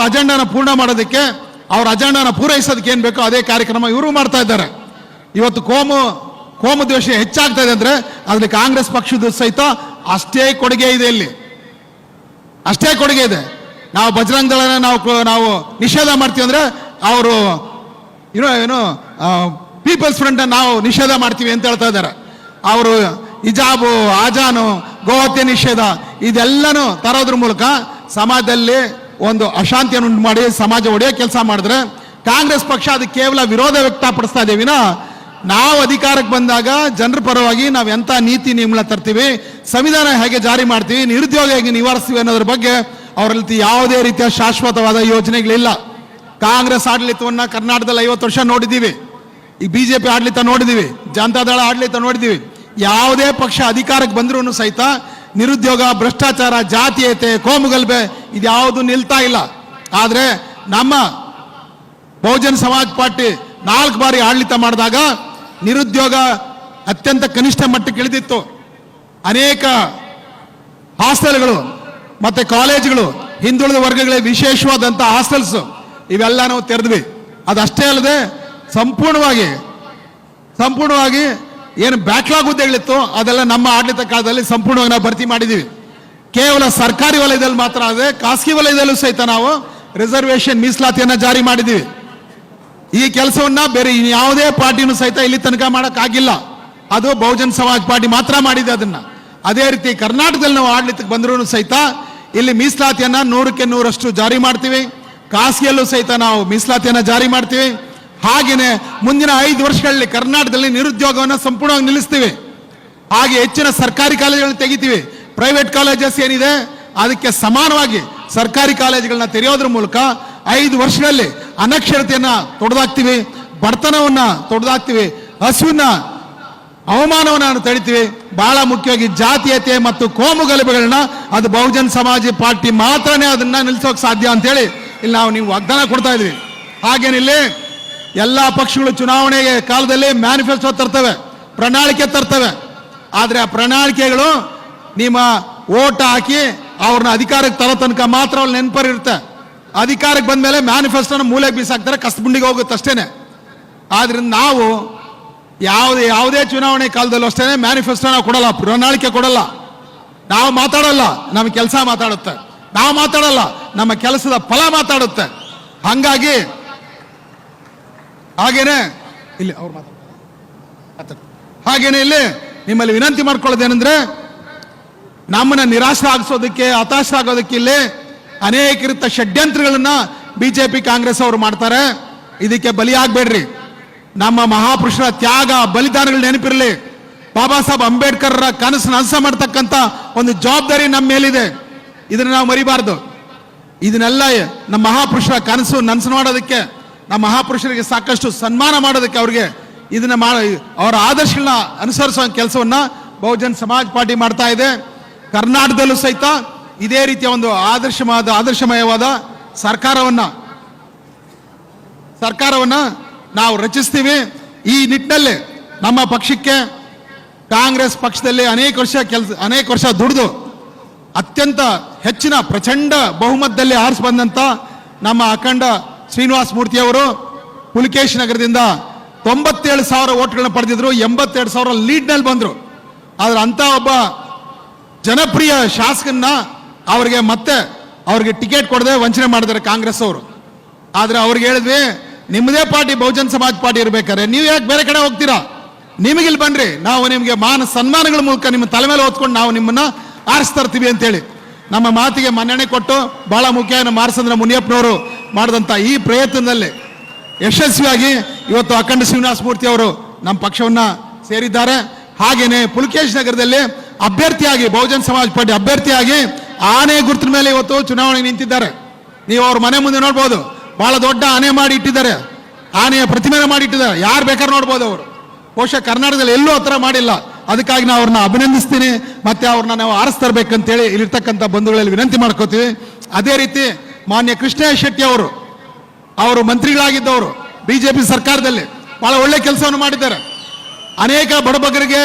[SPEAKER 2] ಅಜೆಂಡಾನ ಪೂರ್ಣ ಮಾಡೋದಕ್ಕೆ, ಅವರ ಅಜೆಂಡಾನ ಪೂರೈಸೋದಕ್ಕೆ ಏನ್ ಬೇಕೋ ಅದೇ ಕಾರ್ಯಕ್ರಮ ಇವರು ಮಾಡ್ತಾ ಇದ್ದಾರೆ. ಇವತ್ತು ಕೋಮು ದ್ವೇಷ ಹೆಚ್ಚಾಗ್ತಾ ಇದೆ ಅಂದ್ರೆ ಅದ್ರಲ್ಲಿ ಕಾಂಗ್ರೆಸ್ ಪಕ್ಷದ ಸಹಿತ ಅಷ್ಟೇ ಕೊಡುಗೆ ಇದೆ. ಇಲ್ಲಿ ಅಷ್ಟೇ ಕೊಡುಗೆ ಇದೆ. ನಾವು ಬಜರಂಗ ದಳನ ನಾವು ನಿಷೇಧ ಮಾಡ್ತೀವಿ ಅಂದ್ರೆ ಅವರು ಪೀಪಲ್ಸ್ ಫ್ರಂಟ್ ನಾವು ನಿಷೇಧ ಮಾಡ್ತೀವಿ ಅಂತ ಹೇಳ್ತಾ ಇದ್ದಾರೆ. ಅವರು ಹಿಜಾಬು, ಆಜಾನು, ಗೋಹತ್ಯೆ ನಿಷೇಧ ಇದೆಲ್ಲನೂ ತರೋದ್ರ ಮೂಲಕ ಸಮಾಜದಲ್ಲಿ ಒಂದು ಅಶಾಂತಿಯನ್ನು ಉಂಟು ಮಾಡಿ ಸಮಾಜ ಒಡೆಯೋ ಕೆಲಸ ಮಾಡಿದ್ರೆ ಕಾಂಗ್ರೆಸ್ ಪಕ್ಷ ಅದಕ್ಕೆ ಕೇವಲ ವಿರೋಧ ವ್ಯಕ್ತಪಡಿಸ್ತಾ ಇದೆ ವಿನ ನಾವು ಅಧಿಕಾರಕ್ಕೆ ಬಂದಾಗ ಜನರ ಪರವಾಗಿ ನಾವು ಎಂಥ ನೀತಿ ನಿಯಮ ತರ್ತೀವಿ, ಸಂವಿಧಾನ ಹೇಗೆ ಜಾರಿ ಮಾಡ್ತೀವಿ, ನಿರುದ್ಯೋಗ ಹೇಗೆ ನಿವಾರಿಸ್ತೀವಿ ಅನ್ನೋದ್ರ ಬಗ್ಗೆ ಅವರಲ್ಲಿ ಯಾವುದೇ ರೀತಿಯ ಶಾಶ್ವತವಾದ ಯೋಜನೆಗಳಿಲ್ಲ. ಕಾಂಗ್ರೆಸ್ ಆಡಳಿತವನ್ನ ಕರ್ನಾಟಕದಲ್ಲಿ 50 ವರ್ಷ ನೋಡಿದ್ದೀವಿ. ಈ ಬಿಜೆಪಿ ಆಡಳಿತ ನೋಡಿದ್ದೀವಿ, ಜನತಾದಳ ಆಡಳಿತ ನೋಡಿದ್ದೀವಿ. ಯಾವುದೇ ಪಕ್ಷ ಅಧಿಕಾರಕ್ಕೆ ಬಂದ್ರೂ ಸಹಿತ ನಿರುದ್ಯೋಗ, ಭ್ರಷ್ಟಾಚಾರ, ಜಾತೀಯತೆ, ಕೋಮುಗಲಭೆ ಇದ್ಯಾವುದು ನಿಲ್ತಾ ಇಲ್ಲ. ಆದರೆ ನಮ್ಮ ಬಹುಜನ್ ಸಮಾಜ್ ಪಾರ್ಟಿ 4 ಬಾರಿ ಆಡಳಿತ ಮಾಡಿದಾಗ ನಿರುದ್ಯೋಗ ಅತ್ಯಂತ ಕನಿಷ್ಠ ಮಟ್ಟಕ್ಕೆ ಇಳಿದಿತ್ತು. ಅನೇಕ ಹಾಸ್ಟೆಲ್ಗಳು ಮತ್ತೆ ಕಾಲೇಜುಗಳು, ಹಿಂದುಳಿದ ವರ್ಗಗಳಿಗೆ ವಿಶೇಷವಾದಂಥ ಹಾಸ್ಟೆಲ್ಸ್ ಇವೆಲ್ಲ ನಾವು ತೆರೆದ್ವಿ. ಅದಷ್ಟೇ ಅಲ್ಲದೆ ಸಂಪೂರ್ಣವಾಗಿ ಏನು ಬ್ಯಾಕ್ಲಾಗ್ ಹುದ್ದೆಗಳಿತ್ತು ಅದೆಲ್ಲ ನಮ್ಮ ಆಡಳಿತ ಕಾಲದಲ್ಲಿ ಸಂಪೂರ್ಣವಾಗಿ ನಾವು ಭರ್ತಿ ಮಾಡಿದ್ದೀವಿ. ಕೇವಲ ಸರ್ಕಾರಿ ವಲಯದಲ್ಲಿ ಮಾತ್ರ ಅಲ್ಲದೆ ಖಾಸಗಿ ವಲಯದಲ್ಲೂ ಸಹಿತ ನಾವು ರಿಸರ್ವೇಶನ್ ಮೀಸಲಾತಿಯನ್ನು ಜಾರಿ ಮಾಡಿದ್ದೀವಿ. ಈ ಕೆಲಸವನ್ನ ಬೇರೆ ಯಾವುದೇ ಪಾರ್ಟಿನೂ ಸಹಿತ ಇಲ್ಲಿ ತನಕ ಮಾಡೋಕ್ಕಾಗಿಲ್ಲ. ಅದು ಬಹುಜನ್ ಸಮಾಜ್ ಪಾರ್ಟಿ ಮಾತ್ರ ಮಾಡಿದೆ ಅದನ್ನ. ಅದೇ ರೀತಿ ಕರ್ನಾಟಕದಲ್ಲಿ ನಾವು ಆಡಳಿತಕ್ಕೆ ಬಂದರೂ ಸಹಿತ ಇಲ್ಲಿ ಮೀಸಲಾತಿಯನ್ನ 100ಕ್ಕೆ 100ರಷ್ಟು ಜಾರಿ ಮಾಡ್ತೀವಿ. ಖಾಸಗಿಯಲ್ಲೂ ಸಹಿತ ನಾವು ಮೀಸಲಾತಿಯನ್ನ ಜಾರಿ ಮಾಡ್ತೀವಿ. ಹಾಗೇನೆ ಮುಂದಿನ 5 ವರ್ಷಗಳಲ್ಲಿ ಕರ್ನಾಟಕದಲ್ಲಿ ನಿರುದ್ಯೋಗವನ್ನು ಸಂಪೂರ್ಣವಾಗಿ ನಿಲ್ಲಿಸ್ತೀವಿ. ಹಾಗೆ ಹೆಚ್ಚಿನ ಸರ್ಕಾರಿ ಕಾಲೇಜುಗಳನ್ನ ತೆಗಿತೀವಿ. ಪ್ರೈವೇಟ್ ಕಾಲೇಜಸ್ ಏನಿದೆ ಅದಕ್ಕೆ ಸಮಾನವಾಗಿ ಸರ್ಕಾರಿ ಕಾಲೇಜುಗಳನ್ನ ತೆರೆಯೋದ್ರ ಮೂಲಕ 5 ವರ್ಷಗಳಲ್ಲಿ ಅನಕ್ಷರತೆಯನ್ನ ತೊಡೆದಾಕ್ತೀವಿ, ಬಡತನವನ್ನ ತೊಡೆದಾಕ್ತೀವಿ, ಹಸುವಿನ ಅವಮಾನವನ್ನು ತಡಿತೀವಿ. ಬಹಳ ಮುಖ್ಯವಾಗಿ ಜಾತೀಯತೆ ಮತ್ತು ಕೋಮು ಗಲಭೆಗಳನ್ನ ಅದು ಬಹುಜನ್ ಸಮಾಜ ಪಾರ್ಟಿ ಮಾತ್ರನೇ ಅದನ್ನ ನಿಲ್ಲಿಸೋಕೆ ಸಾಧ್ಯ ಅಂತೇಳಿ ಇಲ್ಲಿ ನಾವು ನೀವು ವಾಗ್ದಾನ ಕೊಡ್ತಾ ಇದ್ವಿ. ಹಾಗೇನಿಲ್ಲಿ ಎಲ್ಲ ಪಕ್ಷಗಳು ಚುನಾವಣೆಗೆ ಕಾಲದಲ್ಲಿ ಮ್ಯಾನಿಫೆಸ್ಟೋ ತರ್ತವೆ, ಪ್ರಣಾಳಿಕೆ ತರ್ತವೆ. ಆದರೆ ಆ ಪ್ರಣಾಳಿಕೆಗಳು ನಿಮ್ಮ ಓಟ್ ಹಾಕಿ ಅವ್ರನ್ನ ಅಧಿಕಾರಕ್ಕೆ ತರೋ ತನಕ ಮಾತ್ರ ಅವ್ರು ನೆನಪರಿರುತ್ತೆ. ಅಧಿಕಾರಕ್ಕೆ ಬಂದ ಮೇಲೆ ಮ್ಯಾನಿಫೆಸ್ಟೋನ ಮೂಲೆಗೆ ಬೀಸಾಕ್ತಾರೆ, ಕಸಬುಂಡಿಗೆ ಹೋಗುತ್ತೆ ಅಷ್ಟೇನೆ. ಆದ್ರಿಂದ ನಾವು ಯಾವುದೇ ಚುನಾವಣೆ ಕಾಲದಲ್ಲೂ ಅಷ್ಟೇ ಮ್ಯಾನಿಫೆಸ್ಟೋನ ಕೊಡಲ್ಲ, ಪ್ರಣಾಳಿಕೆ ಕೊಡಲ್ಲ. ನಾವು ಮಾತಾಡಲ್ಲ, ನಮ್ಮ ಕೆಲಸ ಮಾತಾಡುತ್ತೆ. ನಾವು ಮಾತಾಡಲ್ಲ, ನಮ್ಮ ಕೆಲಸದ ಫಲ ಮಾತಾಡುತ್ತೆ. ಹಾಗೇನೆ ಇಲ್ಲಿ ನಿಮ್ಮಲ್ಲಿ ವಿನಂತಿ ಮಾಡ್ಕೊಳ್ಳೋದೇನೆಂದ್ರೆ ನಮ್ಮನ್ನ ನಿರಾಶರಾಗಿಸೋದಕ್ಕೆ, ಹತಾಶರಾಗೋದಕ್ಕೆ ಇಲ್ಲಿ ಅನೇಕ ರೀತಿಯ ಷಡ್ಯಂತ್ರಗಳನ್ನ ಬಿಜೆಪಿ ಕಾಂಗ್ರೆಸ್ ಅವರು ಮಾಡ್ತಾರೆ. ಇದಕ್ಕೆ ಬಲಿಯಾಗಬೇಡ್ರಿ. ನಮ್ಮ ಮಹಾಪುರುಷರ ತ್ಯಾಗ ಬಲಿದಾನಗಳು ನೆನಪಿರಲಿ. ಬಾಬಾ ಸಾಹೇಬ್ ಅಂಬೇಡ್ಕರ್ ಕನಸು ನನಸು ಮಾಡ್ತಕ್ಕಂಥ ಒಂದು ಜವಾಬ್ದಾರಿ ನಮ್ಮ ಮೇಲಿದೆ. ಇದನ್ನ ನಾವು ಮರಿಬಾರ್ದು. ಇದನ್ನೆಲ್ಲ ನಮ್ಮ ಮಹಾಪುರುಷರ ಕನಸು ನನಸು ಮಾಡೋದಕ್ಕೆ, ನಮ್ಮ ಮಹಾಪುರುಷರಿಗೆ ಸಾಕಷ್ಟು ಸನ್ಮಾನ ಮಾಡೋದಕ್ಕೆ, ಅವ್ರಿಗೆ ಇದನ್ನ ಅವರ ಆದರ್ಶಗಳನ್ನ ಅನುಸರಿಸುವ ಕೆಲಸವನ್ನ ಬಹುಜನ್ ಸಮಾಜ್ ಪಾರ್ಟಿ ಮಾಡ್ತಾ ಇದೆ. ಕರ್ನಾಟಕದಲ್ಲೂ ಸಹಿತ ಇದೇ ರೀತಿಯ ಒಂದು ಆದರ್ಶಮಯವಾದ ಸರ್ಕಾರವನ್ನ ನಾವು ರಚಿಸ್ತೀವಿ. ಈ ನಿಟ್ಟಿನಲ್ಲಿ ನಮ್ಮ ಪಕ್ಷಕ್ಕೆ ಕಾಂಗ್ರೆಸ್ ಪಕ್ಷದಲ್ಲಿ ಅನೇಕ ವರ್ಷ ದುಡಿದು ಅತ್ಯಂತ ಹೆಚ್ಚಿನ ಪ್ರಚಂಡ ಬಹುಮತದಲ್ಲಿ ಆರಿಸಿ ಬಂದಂತ ನಮ್ಮ ಅಖಂಡ ಶ್ರೀನಿವಾಸ ಮೂರ್ತಿಯವರು ಪುಲಿಕೇಶ್ ನಗರದಿಂದ 97,000 ಓಟ್ಗಳನ್ನ ಪಡೆದಿದ್ರು. 82,000 ಲೀಡ್ನಲ್ಲಿ ಬಂದರು. ಆದ್ರೆ ಅಂತ ಒಬ್ಬ ಜನಪ್ರಿಯ ಶಾಸಕನ್ನ ಅವ್ರಿಗೆ ಮತ್ತೆ ಅವ್ರಿಗೆ ಟಿಕೆಟ್ ಕೊಡದೆ ವಂಚನೆ ಮಾಡಿದ್ದಾರೆ ಕಾಂಗ್ರೆಸ್ ಅವರು. ಆದ್ರೆ ಅವ್ರಿಗೆ ಹೇಳಿದ್ವಿ, ನಿಮ್ಮದೇ ಪಾರ್ಟಿ ಬಹುಜನ್ ಸಮಾಜ್ ಪಾರ್ಟಿ ಇರ್ಬೇಕಾದ್ರೆ ನೀವು ಯಾಕೆ ಬೇರೆ ಕಡೆ ಹೋಗ್ತೀರಾ? ನಿಮಗಿಲ್ಲಿ ಬನ್ರಿ, ನಾವು ನಿಮಗೆ ಮಾನ ಸನ್ಮಾನಗಳ ಮೂಲಕ ನಿಮ್ಮ ತಲೆ ಮೇಲೆ ಹೊತ್ಕೊಂಡು ನಾವು ನಿಮ್ಮನ್ನ ಆರಿಸ್ತಾ ಇರ್ತೀವಿ ಅಂತೇಳಿ ನಮ್ಮ ಮಾತಿಗೆ ಮನ್ನಣೆ ಕೊಟ್ಟು, ಬಹಳ ಮುಖ್ಯ ನಮ್ಮ ಮಾರಸಂದ್ರ ಮುನಿಯಪ್ಪನವರು ಮಾಡಿದಂಥ ಈ ಪ್ರಯತ್ನದಲ್ಲಿ ಯಶಸ್ವಿಯಾಗಿ ಇವತ್ತು ಅಖಂಡ ಶ್ರೀನಿವಾಸ ಮೂರ್ತಿ ಅವರು ನಮ್ಮ ಪಕ್ಷವನ್ನ ಸೇರಿದ್ದಾರೆ. ಹಾಗೇನೆ ಪುಲಕೇಶ್ ನಗರದಲ್ಲಿ ಅಭ್ಯರ್ಥಿಯಾಗಿ ಬಹುಜನ್ ಸಮಾಜ್ ಪಾರ್ಟಿ ಅಭ್ಯರ್ಥಿಯಾಗಿ ಆನೆ ಗುರುತಿನ ಮೇಲೆ ಇವತ್ತು ಚುನಾವಣೆಗೆ ನಿಂತಿದ್ದಾರೆ. ನೀವು ಅವ್ರ ಮನೆ ಮುಂದೆ ನೋಡ್ಬೋದು, ಬಹಳ ದೊಡ್ಡ ಆನೆ ಮಾಡಿ ಇಟ್ಟಿದ್ದಾರೆ, ಆನೆಯ ಪ್ರತಿಮೆನ ಮಾಡಿ ಇಟ್ಟಿದ್ದಾರೆ. ಯಾರು ಬೇಕಾದ್ರೆ ನೋಡ್ಬೋದು. ಅವರು ಬಹುಶಃ ಕರ್ನಾಟಕದಲ್ಲಿ ಎಲ್ಲೂ ಆ ಥರ ಮಾಡಿಲ್ಲ. ಅದಕ್ಕಾಗಿ ನಾವು ಅವ್ರನ್ನ ಅಭಿನಂದಿಸ್ತೀನಿ, ಮತ್ತೆ ಅವ್ರನ್ನ ನಾವು ಆರಿಸ್ತರ್ಬೇಕಂತೇಳಿ ಇಲ್ಲಿರ್ತಕ್ಕಂಥ ಬಂಧುಗಳಲ್ಲಿ ವಿನಂತಿ ಮಾಡ್ಕೋತೀವಿ. ಅದೇ ರೀತಿ ಮಾನ್ಯ ಕೃಷ್ಣ ಶೆಟ್ಟಿ ಅವರು ಮಂತ್ರಿಗಳಾಗಿದ್ದವರು ಬಿಜೆಪಿ ಸರ್ಕಾರದಲ್ಲಿ ಬಹಳ ಒಳ್ಳೆ ಕೆಲಸವನ್ನು ಮಾಡಿದ್ದಾರೆ. ಅನೇಕ ಬಡಬಗರಿಗೆ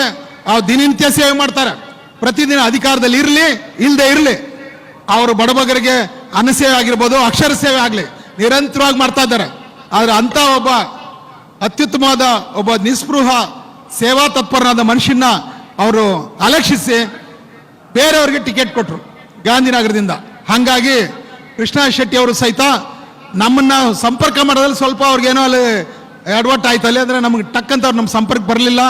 [SPEAKER 2] ದಿನನಿತ್ಯ ಸೇವೆ ಮಾಡ್ತಾರೆ. ಪ್ರತಿದಿನ ಅಧಿಕಾರದಲ್ಲಿ ಇರಲಿ ಇಲ್ಲದೆ ಇರಲಿ ಅವರು ಬಡಬಗರಿಗೆ ಅನ್ನ ಸೇವೆ ಆಗಿರ್ಬೋದು, ಅಕ್ಷರ ಸೇವೆ ಆಗಲಿ ನಿರಂತರವಾಗಿ ಮಾಡ್ತಾ ಇದ್ದಾರೆ. ಆದರೆ ಅಂತ ಒಬ್ಬ ಅತ್ಯುತ್ತಮವಾದ ಒಬ್ಬ ನಿಸ್ಪೃಹ ಸೇವಾ ತತ್ಪರನಾದ ಮನುಷ್ಯನ ಅವರು ಅಲಕ್ಷಿಸಿ ಬೇರೆಯವರಿಗೆ ಟಿಕೆಟ್ ಕೊಟ್ಟರು ಗಾಂಧಿನಗರದಿಂದ. ಹಾಗಾಗಿ ಕೃಷ್ಣ ಶೆಟ್ಟಿ ಅವರು ಸಹಿತ ನಮ್ಮನ್ನ ಸಂಪರ್ಕ ಮಾಡೋದ್ರಲ್ಲಿ ಸ್ವಲ್ಪ ಅವ್ರಿಗೇನೋ ಅಲ್ಲಿ ಎಡವಟ್ಟು ಆಯ್ತು ಅಲ್ಲಿ. ಅಂದರೆ ನಮಗೆ ಟಕ್ಕಂತ ಅವ್ರು ನಮ್ಮ ಸಂಪರ್ಕ ಬರಲಿಲ್ಲ.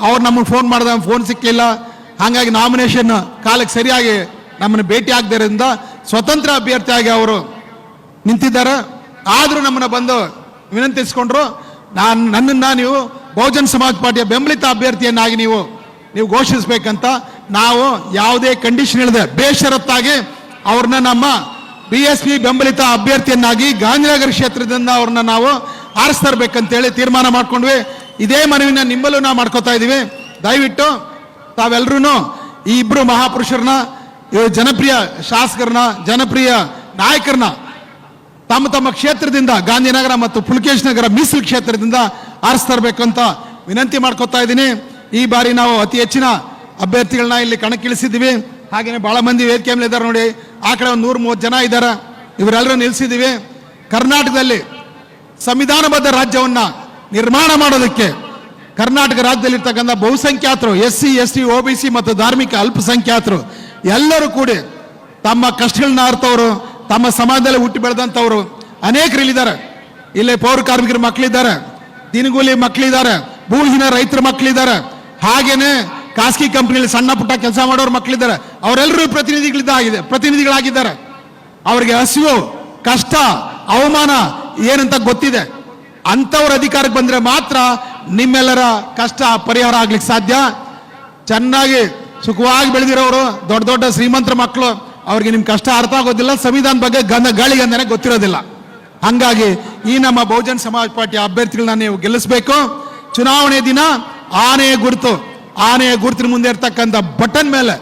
[SPEAKER 2] ಅವ್ರು ನಮಗೆ ಫೋನ್ ಮಾಡಿದ ಫೋನ್ ಸಿಕ್ಕಿಲ್ಲ. ಹಾಗಾಗಿ ನಾಮಿನೇಷನ್ ಕಾಲಕ್ಕೆ ಸರಿಯಾಗಿ ನಮ್ಮನ್ನು ಭೇಟಿ ಆಗದಿರೋದ್ರಿಂದ ಸ್ವತಂತ್ರ ಅಭ್ಯರ್ಥಿಯಾಗಿ ಅವರು ನಿಂತಿದ್ದಾರೆ. ಆದರೂ ನಮ್ಮನ್ನು ಬಂದು ವಿನಂತಿಸಿಕೊಂಡ್ರು, ನನ್ನನ್ನು ನೀವು ಬಹುಜನ್ ಸಮಾಜ್ ಪಾರ್ಟಿಯ ಬೆಂಬಲಿತ ಅಭ್ಯರ್ಥಿಯನ್ನಾಗಿ ನೀವು ಘೋಷಿಸಬೇಕಂತ. ನಾವು ಯಾವುದೇ ಕಂಡೀಷನ್ ಇಲ್ಲದೆ ಬೇಷರತ್ತಾಗಿ ಅವ್ರನ್ನ ನಮ್ಮ BSP ಬೆಂಬಲಿತ ಅಭ್ಯರ್ಥಿಯನ್ನಾಗಿ ಗಾಂಧಿನಗರ ಕ್ಷೇತ್ರದಿಂದ ಅವ್ರನ್ನ ನಾವು ಆರಿಸ್ತರ್ಬೇಕಂತೇಳಿ ತೀರ್ಮಾನ ಮಾಡ್ಕೊಂಡ್ವಿ. ಇದೇ ಮನವಿನ ನಿಮ್ಮಲ್ಲೂ ನಾವು ಮಾಡ್ಕೋತಾ ಇದ್ದೀವಿ. ದಯವಿಟ್ಟು ತಾವೆಲ್ಲರೂ ಈ ಇಬ್ಬರು ಮಹಾಪುರುಷರನ್ನ, ಜನಪ್ರಿಯ ಶಾಸಕರನ್ನ, ಜನಪ್ರಿಯ ನಾಯಕರನ್ನ ತಮ್ಮ ತಮ್ಮ ಕ್ಷೇತ್ರದಿಂದ ಗಾಂಧಿನಗರ ಮತ್ತು ಪುಲಕೇಶ್ ನಗರ ಮೀಸಲು ಕ್ಷೇತ್ರದಿಂದ ಆರಿಸ್ತರ್ಬೇಕಂತ ವಿನಂತಿ ಮಾಡ್ಕೋತಾ ಇದ್ದೀನಿ. ಈ ಬಾರಿ ನಾವು ಅತಿ ಹೆಚ್ಚಿನ ಅಭ್ಯರ್ಥಿಗಳನ್ನ ಇಲ್ಲಿ ಕಣಕ್ಕಿಳಿಸಿದ್ದೀವಿ. ಹಾಗೆಯೇ ಬಹಳ ಮಂದಿ ವೇದಿಕೆ ಮೇಲೆ ಇದ್ದಾರೆ ನೋಡಿ. ಆ ಕಡೆ ಒಂದು 130 ಜನ ಇದ್ದಾರೆ. ಇವರೆಲ್ಲರೂ ನಿಲ್ಲಿಸಿದ್ದೀವಿ. ಕರ್ನಾಟಕದಲ್ಲಿ ಸಂವಿಧಾನಬದ್ಧ ರಾಜ್ಯವನ್ನ ನಿರ್ಮಾಣ ಮಾಡೋದಕ್ಕೆ ಕರ್ನಾಟಕ ರಾಜ್ಯದಲ್ಲಿರ್ತಕ್ಕಂಥ ಬಹುಸಂಖ್ಯಾತರು SC ST OBC ಮತ್ತು ಧಾರ್ಮಿಕ ಅಲ್ಪಸಂಖ್ಯಾತರು ಎಲ್ಲರೂ ಕೂಡಿ ತಮ್ಮ ಕಷ್ಟಗಳನ್ನ ಅರ್ಥವರು, ತಮ್ಮ ಸಮಾಜದಲ್ಲಿ ಹುಟ್ಟಿ ಬೆಳೆದಂಥವ್ರು ಅನೇಕರಿಲ್ಲಿದ್ದಾರೆ. ಇಲ್ಲೇ ಪೌರ ಕಾರ್ಮಿಕರ ಮಕ್ಕಳಿದ್ದಾರೆ, ದಿನಗೂಲಿ ಮಕ್ಕಳಿದ್ದಾರೆ, ಭೂಹೀನ ರೈತರ ಮಕ್ಕಳಿದ್ದಾರೆ, ಹಾಗೇನೆ ಖಾಸಗಿ ಕಂಪನಿಯಲ್ಲಿ ಸಣ್ಣ ಪುಟ್ಟ ಕೆಲಸ ಮಾಡೋರು ಮಕ್ಕಳಿದ್ದಾರೆ. ಅವರೆಲ್ಲರೂ ಪ್ರತಿನಿಧಿಗಳಾಗಿದ್ದಾರೆ. ಅವರಿಗೆ ಹಸಿವು, ಕಷ್ಟ, ಅವಮಾನ ಏನಂತ ಗೊತ್ತಿದೆ. ಅಂಥವ್ರ ಅಧಿಕಾರಕ್ಕೆ ಬಂದರೆ ಮಾತ್ರ ನಿಮ್ಮೆಲ್ಲರ ಕಷ್ಟ ಪರಿಹಾರ ಆಗ್ಲಿಕ್ಕೆ ಸಾಧ್ಯ. ಚೆನ್ನಾಗಿ ಸುಖವಾಗಿ ಬೆಳೆದಿರೋರು, ದೊಡ್ಡ ದೊಡ್ಡ ಶ್ರೀಮಂತರ ಮಕ್ಕಳು, ಅವ್ರಿಗೆ ನಿಮ್ಮ ಕಷ್ಟ ಅರ್ಥ ಆಗೋದಿಲ್ಲ, ಸಂವಿಧಾನ ಬಗ್ಗೆ ಗಾಳಿಗಂಧನೆ ಗೊತ್ತಿರೋದಿಲ್ಲ. ಹಂಗಾಗಿ ಈ ನಮ್ಮ ಬಹುಜನ್ ಸಮಾಜ್ ಪಾರ್ಟಿಯ ಅಭ್ಯರ್ಥಿಗಳನ್ನ ನೀವು ಗೆಲ್ಲಿಸಬೇಕು. ಚುನಾವಣೆ ದಿನ ಆನೆಯ ಗುರುತಿನ ಮುಂದೆ ಇರ್ತಕ್ಕಂಥ ಬಟನ್ ಮೇಲೆ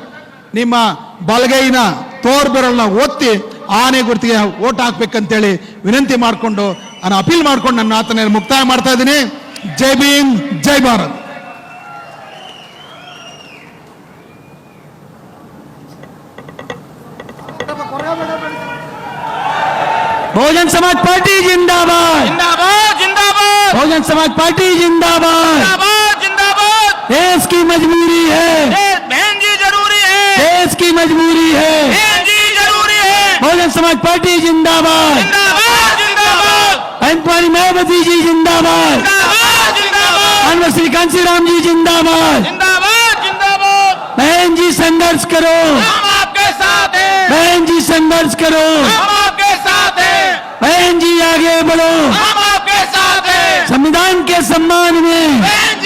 [SPEAKER 2] ನಿಮ್ಮ ಬಲಗೈನ ತೋರ್ಬೆರಳನ್ನ ಒತ್ತಿ ಆನೆ ಗುರುತಿಗೆ ಓಟ್ ಹಾಕ್ಬೇಕಂತೇಳಿ ವಿನಂತಿ ಮಾಡಿಕೊಂಡು ನಾನು ಅಪೀಲ್ ಮಾಡ್ಕೊಂಡು ನನ್ನ ಮಾತನ್ನ ಮುಕ್ತಾಯ ಮಾಡ್ತಾ ಇದ್ದೀನಿ. ಜೈ ಭೀಮ್, ಜೈ ಭಾರತ್.
[SPEAKER 4] बहुजन समाज पार्टी जिंदाबाद,
[SPEAKER 1] जिंदाबाद जिंदाबाद,
[SPEAKER 4] बहुजन समाज पार्टी जिंदाबाद।
[SPEAKER 1] जिंदाबाद जिंदाबाद।
[SPEAKER 4] देश की मजबूरी है,
[SPEAKER 1] बहन जी जरूरी है,
[SPEAKER 4] देश की मजबूरी है,
[SPEAKER 1] बहन जी जरूरी है।
[SPEAKER 4] बहुजन समाज पार्टी जिंदाबाद,
[SPEAKER 1] जिंदाबाद जिंदाबाद,
[SPEAKER 4] बहन मायावती जी जिंदाबाद,
[SPEAKER 1] जिंदाबाद जिंदाबाद,
[SPEAKER 4] अनवर श्री कांसी राम जी जिंदाबाद।
[SPEAKER 1] जिंदाबाद जिंदाबाद।
[SPEAKER 4] बहन जी संघर्ष करो,
[SPEAKER 1] हम आपके साथ हैं,
[SPEAKER 4] बहन जी संघर्ष करो,
[SPEAKER 1] हम आपके साथ हैं,
[SPEAKER 4] बहन जी आगे बढ़ो,
[SPEAKER 1] हम आपके साथ हैं,
[SPEAKER 4] संविधान के सम्मान में
[SPEAKER 1] बहन